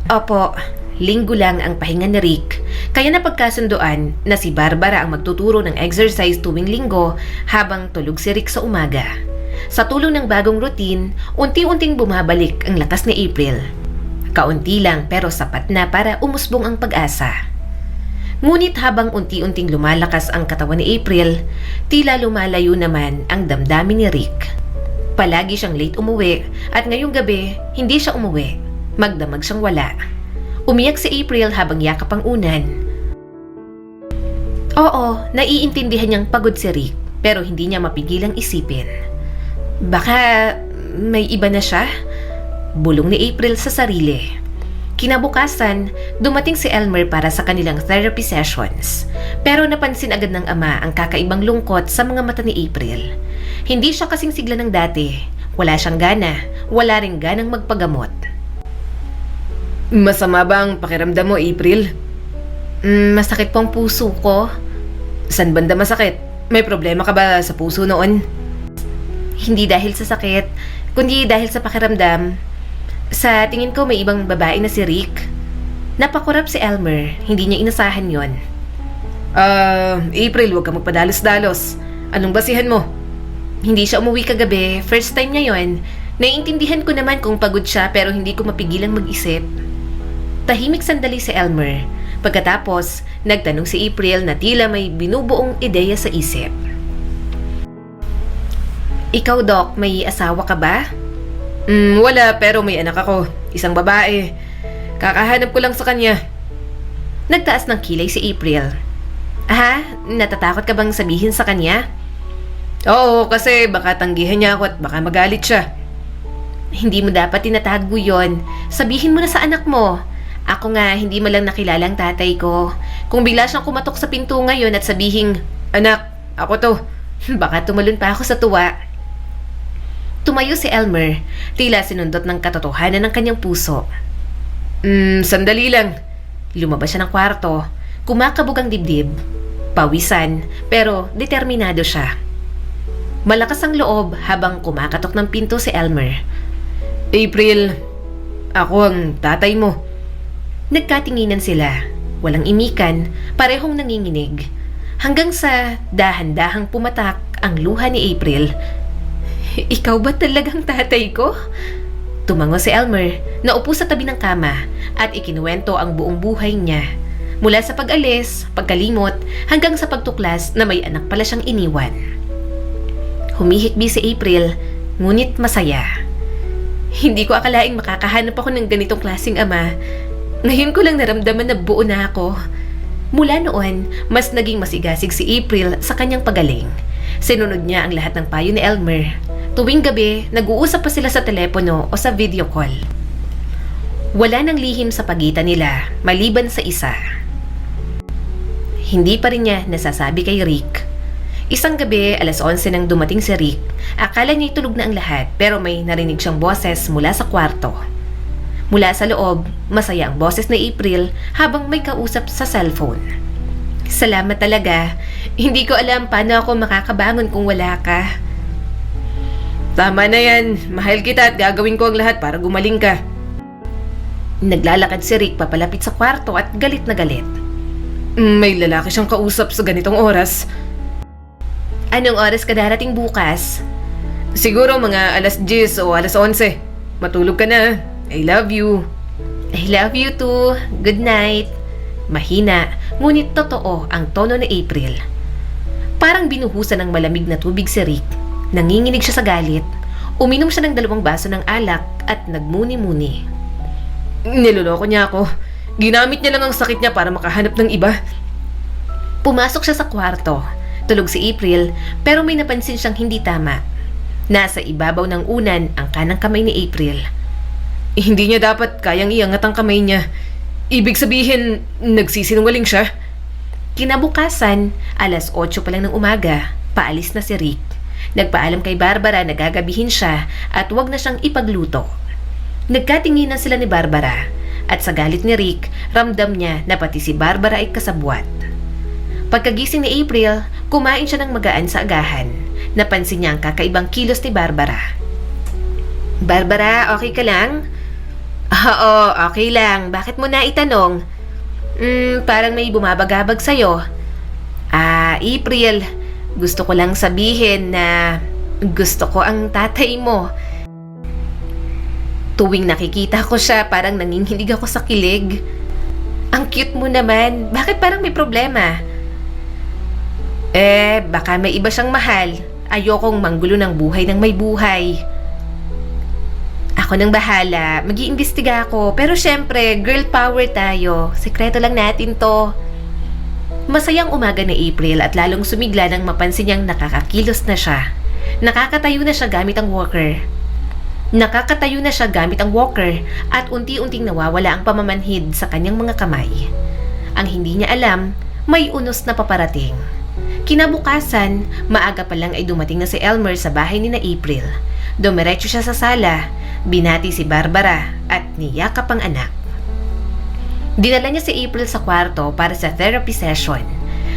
Opo, linggo lang ang pahinga ni Rick. Kaya napagkasundoan na si Barbara ang magtuturo ng exercise tuwing linggo habang tulog si Rick sa umaga. Sa tulong ng bagong routine, unti-unting bumabalik ang lakas ni April. Kaunti lang pero sapat na para umusbong ang pag-asa. Ngunit habang unti-unting lumalakas ang katawan ni April, tila lumalayo naman ang damdamin ni Rick. Palagi siyang late umuwi at ngayong gabi hindi siya umuwi. Magdamag siyang wala. Umiyak si April habang yakap ang unan. Oo, naiintindihan niyang pagod si Rick pero hindi niya mapigilang isipin. Baka may iba na siya? Bulong ni April sa sarili. Kinabukasan, dumating si Elmer para sa kanilang therapy sessions. Pero napansin agad ng ama ang kakaibang lungkot sa mga mata ni April. Hindi siya kasing sigla ng dati. Wala siyang gana. Wala ring ganang magpagamot. Masama ba ang pakiramdam mo, April? Masakit pong puso ko. San banda masakit? May problema ka ba sa puso noon? Hindi dahil sa sakit, kundi dahil sa pakiramdam. Sa tingin ko may ibang babae na si Rick. Napakurap si Elmer, hindi niya inasahan yon. April, huwag ka magpadalos-dalos. Anong basihan mo? Hindi siya umuwi kagabi, first time niya yon. Naiintindihan ko naman kung pagod siya pero hindi ko mapigilang mag-isip. Tahimik sandali si Elmer. Pagkatapos, nagtanong si April na tila may binubuong ideya sa isip. Ikaw, Doc, may asawa ka ba? Wala, pero may anak ako. Isang babae. Kakahanap ko lang sa kanya. Nagtaas ng kilay si April. Natatakot ka bang sabihin sa kanya? Oo, kasi baka tanggihan niya ako at baka magalit siya. Hindi mo dapat tinatago yon. Sabihin mo na sa anak mo. Ako nga, hindi mo lang nakilala ang tatay ko. Kung bigla siyang kumatok sa pinto ngayon at sabihing, Anak, ako to. baka tumalon pa ako sa tuwa. Tumayo si Elmer, tila sinundot ng katotohanan ng kanyang puso. Sandali lang. Lumabas siya ng kwarto, kumakabog ang dibdib. Pawisan, pero determinado siya. Malakas ang loob habang kumakatok ng pinto si Elmer. April, ako ang tatay mo. Nagkatinginan sila, walang imikan, parehong nanginginig. Hanggang sa dahan-dahang pumatak ang luha ni April. Ikaw ba talagang tatay ko? Tumango si Elmer, naupo sa tabi ng kama at ikinuwento ang buong buhay niya. Mula sa pag-alis, pagkalimot, hanggang sa pagtuklas na may anak pala siyang iniwan. Humihikbi si April, ngunit masaya. Hindi ko akalaing makakahanap ako ng ganitong klaseng ama. Ngayon ko lang naramdaman na buo na ako. Mula noon, mas naging masigasig si April sa kanyang pagaling. Sinunod niya ang lahat ng payo ni Elmer. Tuwing gabi, nag-uusap pa sila sa telepono o sa video call. Wala nang lihim sa pagitan nila, maliban sa isa. Hindi pa rin niya nasasabi kay Rick. Isang gabi, 11:00 nang dumating si Rick. Akala niya tulog na ang lahat, pero may narinig siyang boses mula sa kwarto. Mula sa loob, masaya ang boses ni April habang may kausap sa cellphone. Salamat talaga. Hindi ko alam paano ako makakabangon kung wala ka. Tama na yan. Mahal kita at gagawin ko ang lahat para gumaling ka. Naglalakad si Rick papalapit sa kwarto at galit na galit. May lalaki siyang kausap sa ganitong oras. Anong oras ka darating bukas? Siguro mga 10:00 o 11:00. Matulog ka na. I love you. I love you too. Good night. Mahina, ngunit totoo ang tono ni April. Parang binuhusan ng malamig na tubig si Rick. Nanginginig siya sa galit. Uminom siya ng 2 baso ng alak at nagmuni-muni. Niloloko niya ako. Ginamit niya lang ang sakit niya para makahanap ng iba. Pumasok siya sa kwarto. Tulog si April, pero may napansin siyang hindi tama. Nasa ibabaw ng unan ang kanang kamay ni April. Hindi niya dapat kayang iangat ang kamay niya. Ibig sabihin, nagsisinungaling siya. Kinabukasan, 8:00 pa lang ng umaga, paalis na si Rick. Nagpaalam kay Barbara na gagabihin siya at wag na siyang ipagluto. Nagkatinginan sila ni Barbara at sa galit ni Rick, ramdam niya na pati si Barbara ay kasabwat. Pagkagising ni April, kumain siya ng magaan sa agahan. Napansin niya ang kakaibang kilos ni Barbara. Barbara, okay ka lang? Oo, okay lang. Bakit mo na itanong? Parang may bumabagabag sa'yo. April, gusto ko lang sabihin na gusto ko ang tatay mo. Tuwing nakikita ko siya, parang nanginginig ako sa kilig. Ang cute mo naman. Bakit parang may problema? Baka may iba siyang mahal. Ayokong manggulo ng buhay ng may buhay. Ako nang bahala. Mag-iimbestiga ako. Pero syempre, girl power tayo. Sekreto lang natin to. Masayang umaga ni April at lalong sumigla nang mapansin niyang nakakakilos na siya. Nakakatayo na siya gamit ang walker. At unti-unting nawawala ang pamamanhid sa kanyang mga kamay. Ang hindi niya alam, may unos na paparating. Kinabukasan, maaga pa lang ay dumating na si Elmer sa bahay ni na April. Dumiretso siya sa sala, binati si Barbara at niyakap ang anak. Dinala niya si April sa kwarto para sa therapy session.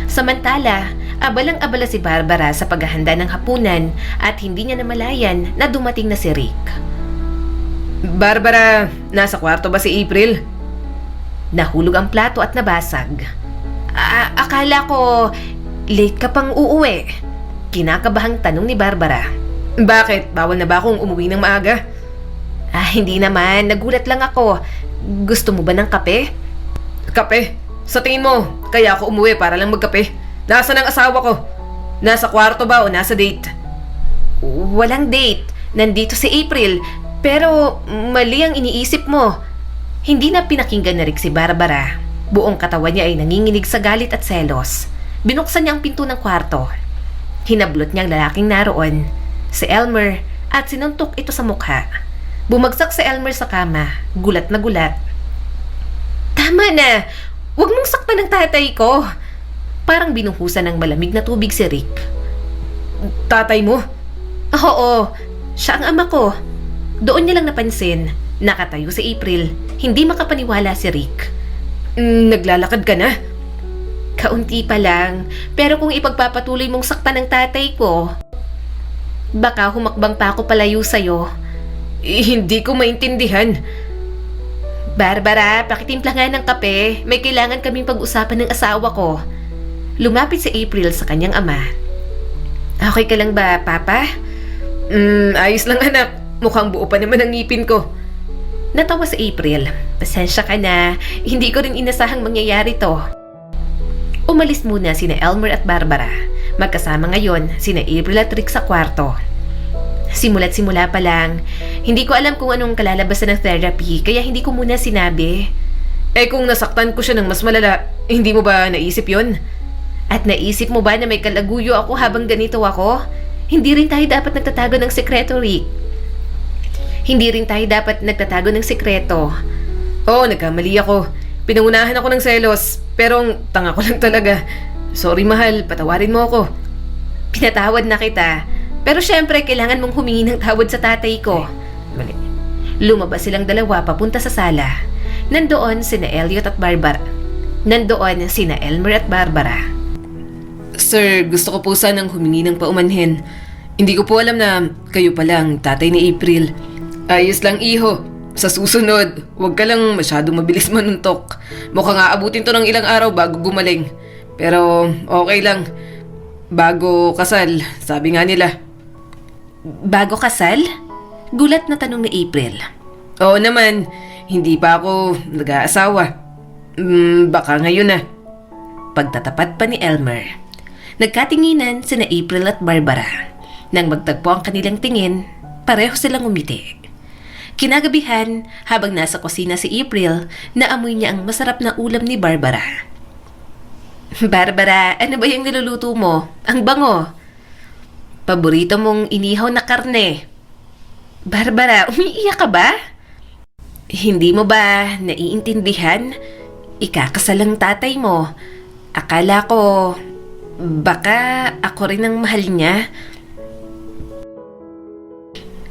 Samantala, abalang-abala si Barbara sa paghahanda ng hapunan at hindi niya namalayan na dumating na si Rick. Barbara, nasa kwarto ba si April? Nahulog ang plato at nabasag. Akala ko late ka pang uuwi. Kinakabahang tanong ni Barbara. Bakit? Bawal na ba akong umuwi ng maaga? Hindi naman. Nagulat lang ako. Gusto mo ba ng kape? Kape? Sa tingin mo, kaya ako umuwi para lang magkape? Nasaan ang asawa ko? Nasa kwarto ba o nasa date? Walang date. Nandito si April. Pero mali ang iniisip mo. Hindi na pinakinggan na Rick si Barbara. Buong katawan niya ay nanginginig sa galit at selos. Binuksan niya ang pinto ng kwarto. Hinablot niya ang lalaking naroon, si Elmer, at sinuntok ito sa mukha. Bumagsak si Elmer sa kama, gulat na gulat. Tama na! Huwag mong saktan ng tatay ko! Parang binuhusan ng malamig na tubig si Rick. Tatay mo? Oo, siya ang ama ko. Doon niya lang napansin, nakatayo si April, hindi makapaniwala si Rick. Naglalakad ka na? Kaunti pa lang, pero kung ipagpapatuloy mong saktan ng tatay ko, baka humakbang pa ako palayo sa'yo. Hindi ko maintindihan. Barbara, pakitimpla nga ng kape. May kailangan kaming pag-usapan ng asawa ko. Lumapit si April sa kanyang ama. Okay ka lang ba, Papa? Ayos lang anak. Mukhang buo pa naman ang ngipin ko. Natawa si April. Pasensya ka na. Hindi ko rin inasahang mangyayari to. Umalis muna sina Elmer at Barbara. Magkasama ngayon sina April at Rick sa kwarto. Simula't simula pa lang, hindi ko alam kung anong kalalabasan ng therapy, kaya hindi ko muna sinabi. Kung nasaktan ko siya ng mas malala, hindi mo ba naisip yon? At naisip mo ba na may kalaguyo ako habang ganito ako? Hindi rin tayo dapat nagtatago ng sekreto, Rick. Hindi rin tayo dapat nagtatago ng sekreto. Oo, nagkamali ako. Pinangunahan ako ng selos, pero ang tanga ko lang talaga. Sorry mahal, patawarin mo ako. Pinatawad na kita. Pero syempre, kailangan mong humingi ng tawad sa tatay ko. Mali. Lumabas silang dalawa papunta sa sala. Nandoon sina Elliot at Barbara. Nandoon sina Elmer at Barbara. Sir, gusto ko po sanang humingi ng paumanhin. Hindi ko po alam na kayo pala ang tatay ni April. Ayos lang iho. Sa susunod, huwag ka lang masyadong mabilis manuntok. Mukhang aabutin to ng ilang araw bago gumaling. Pero okay lang. Bago kasal, sabi nga nila. Bago kasal? Gulat na tanong ni April. Oo naman, hindi pa ako nag-aasawa. Baka ngayon na. Pagtatapat pa ni Elmer. Nagkatinginan sina April at Barbara. Nang magtagpo ang kanilang tingin, pareho silang umiti. Kinagabihan, habang nasa kusina si April, naamoy niya ang masarap na ulam ni Barbara. Barbara, ano ba yung niluluto mo? Ang bango. Paborito mong inihaw na karne. Barbara, umiiyak ka ba? Hindi mo ba naiintindihan? Ikakasal ang tatay mo. Akala ko, baka ako rin ang mahal niya.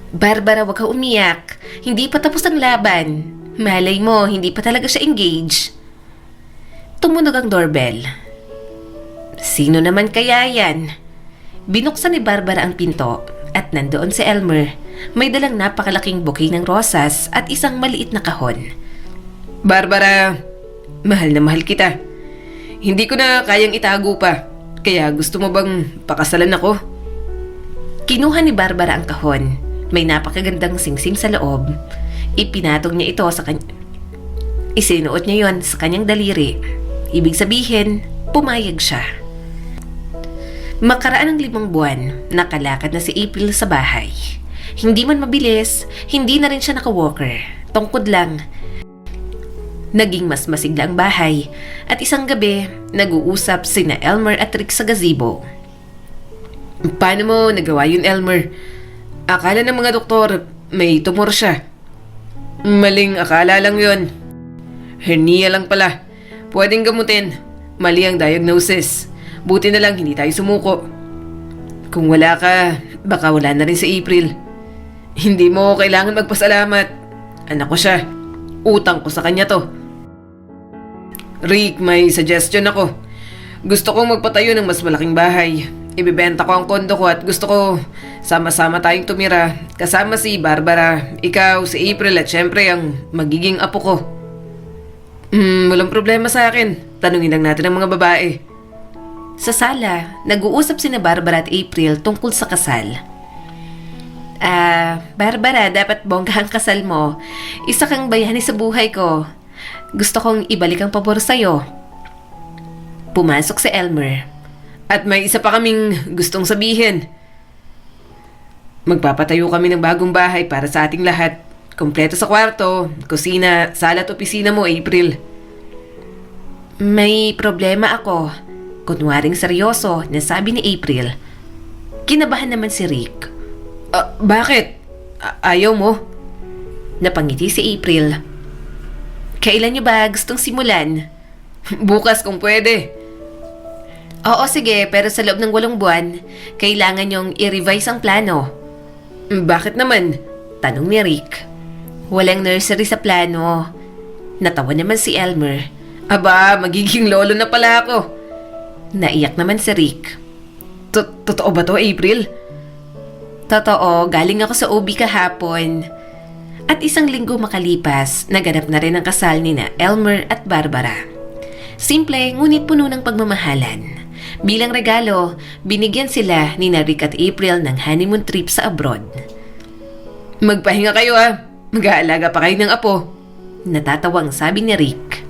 Barbara, wag ka umiyak. Hindi pa tapos ang laban. Malay mo, hindi pa talaga siya engaged. Tumunog ang doorbell. Sino naman kaya yan? Binuksan ni Barbara ang pinto at nandoon si Elmer. May dalang napakalaking bouquet ng rosas at isang maliit na kahon. Barbara, mahal na mahal kita. Hindi ko na kayang itago pa. Kaya gusto mo bang pakasalan ako? Kinuha ni Barbara ang kahon. May napakagandang singsing sa loob. Ipinatong niya ito sa kanya. Isinuot niya yon sa kanyang daliri. Ibig sabihin, pumayag siya. Makaraan ng 5 buwan, nakalakad na si April sa bahay. Hindi man mabilis, hindi na rin siya naka-walker. Tungkod lang. Naging mas masigla ang bahay at isang gabi, nag-uusap sina Elmer at Rick sa gazebo. Paano mo nagawa yun, Elmer? Akala ng mga doktor, may tumor siya. Maling akala lang yun. Hernia lang pala. Pwedeng gamutin. Mali ang diagnosis. Buti na lang hindi tayo sumuko. Kung wala ka, baka wala na rin si April. Hindi mo kailangan magpasalamat. Anak ko siya. Utang ko sa kanya to. Rick, may suggestion ako. Gusto kong magpatayo ng mas malaking bahay. Ibibenta ko ang kondo ko at gusto ko sama-sama tayong tumira. Kasama si Barbara, ikaw, si April at syempre ang magiging apo ko. Walang problema sa akin. Tanungin lang natin ang mga babae. Sa sala, nag-uusap sina Barbara at April tungkol sa kasal. Barbara, dapat bongga ang kasal mo. Isa kang bayani sa buhay ko. Gusto kong ibalik ang pabor sa'yo. Pumasok si Elmer. At may isa pa kaming gustong sabihin. Magpapatayo kami ng bagong bahay para sa ating lahat. Kompleto sa kwarto, kusina, sala at opisina mo, April. May problema ako. Kunwaring seryoso na sabi ni April. Kinabahan naman si Rick. Bakit? Ayaw mo? Napangiti si April. Kailan niyo ba gustong simulan? Bukas kung pwede. Oo, sige, pero sa loob ng 8 buwan, kailangan niyong i-revise ang plano. Bakit naman? Tanong ni Rick. Walang nursery sa plano. Natawa naman si Elmer. Aba, magiging lolo na pala ako. Naiyak naman si Rick. Totoo ba to, April? Totoo, galing ako sa OB kahapon. At 1 linggo makalipas, naganap na rin ang kasal ni na Elmer at Barbara. Simple, ngunit puno ng pagmamahalan. Bilang regalo, binigyan sila ni na Rick at April ng honeymoon trip sa abroad. Magpahinga kayo Mag-aalaga pa kayo ng apo. Natatawang sabi ni Rick.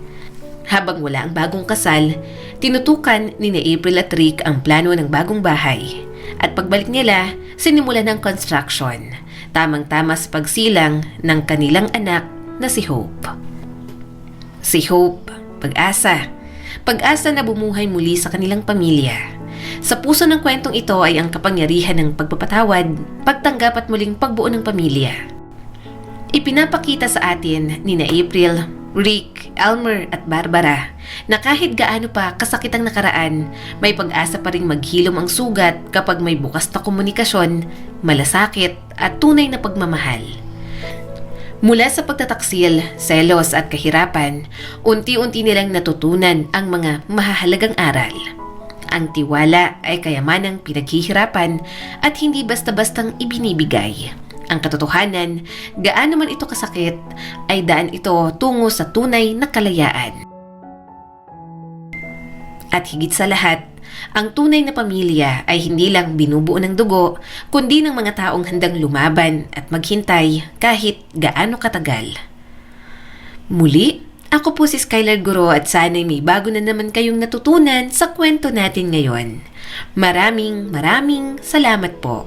Habang wala ang bagong kasal, tinutukan ni na April at Rick ang plano ng bagong bahay. At pagbalik nila, sinimulan ng construction. Tamang-tama sa pagsilang ng kanilang anak na si Hope. Si Hope, pag-asa. Pag-asa na bumuhay muli sa kanilang pamilya. Sa puso ng kwentong ito ay ang kapangyarihan ng pagpapatawad, pagtanggap at muling pagbuo ng pamilya. Ipinapakita sa atin ni na April, Rick, Elmer at Barbara na kahit gaano pa kasakit ang nakaraan, may pag-asa pa ring maghilom ang sugat kapag may bukas na komunikasyon, malasakit at tunay na pagmamahal. Mula sa pagtataksil, selos at kahirapan, unti-unti nilang natutunan ang mga mahahalagang aral. Ang tiwala ay kayamanang pinaghihirapan at hindi basta-bastang ibinibigay. Ang katotohanan, gaano man ito kasakit, ay daan ito tungo sa tunay na kalayaan. At higit sa lahat, ang tunay na pamilya ay hindi lang binubuo ng dugo, kundi ng mga taong handang lumaban at maghintay kahit gaano katagal. Muli, ako po si Skylar Guro at sana'y may bago na naman kayong natutunan sa kwento natin ngayon. Maraming salamat po.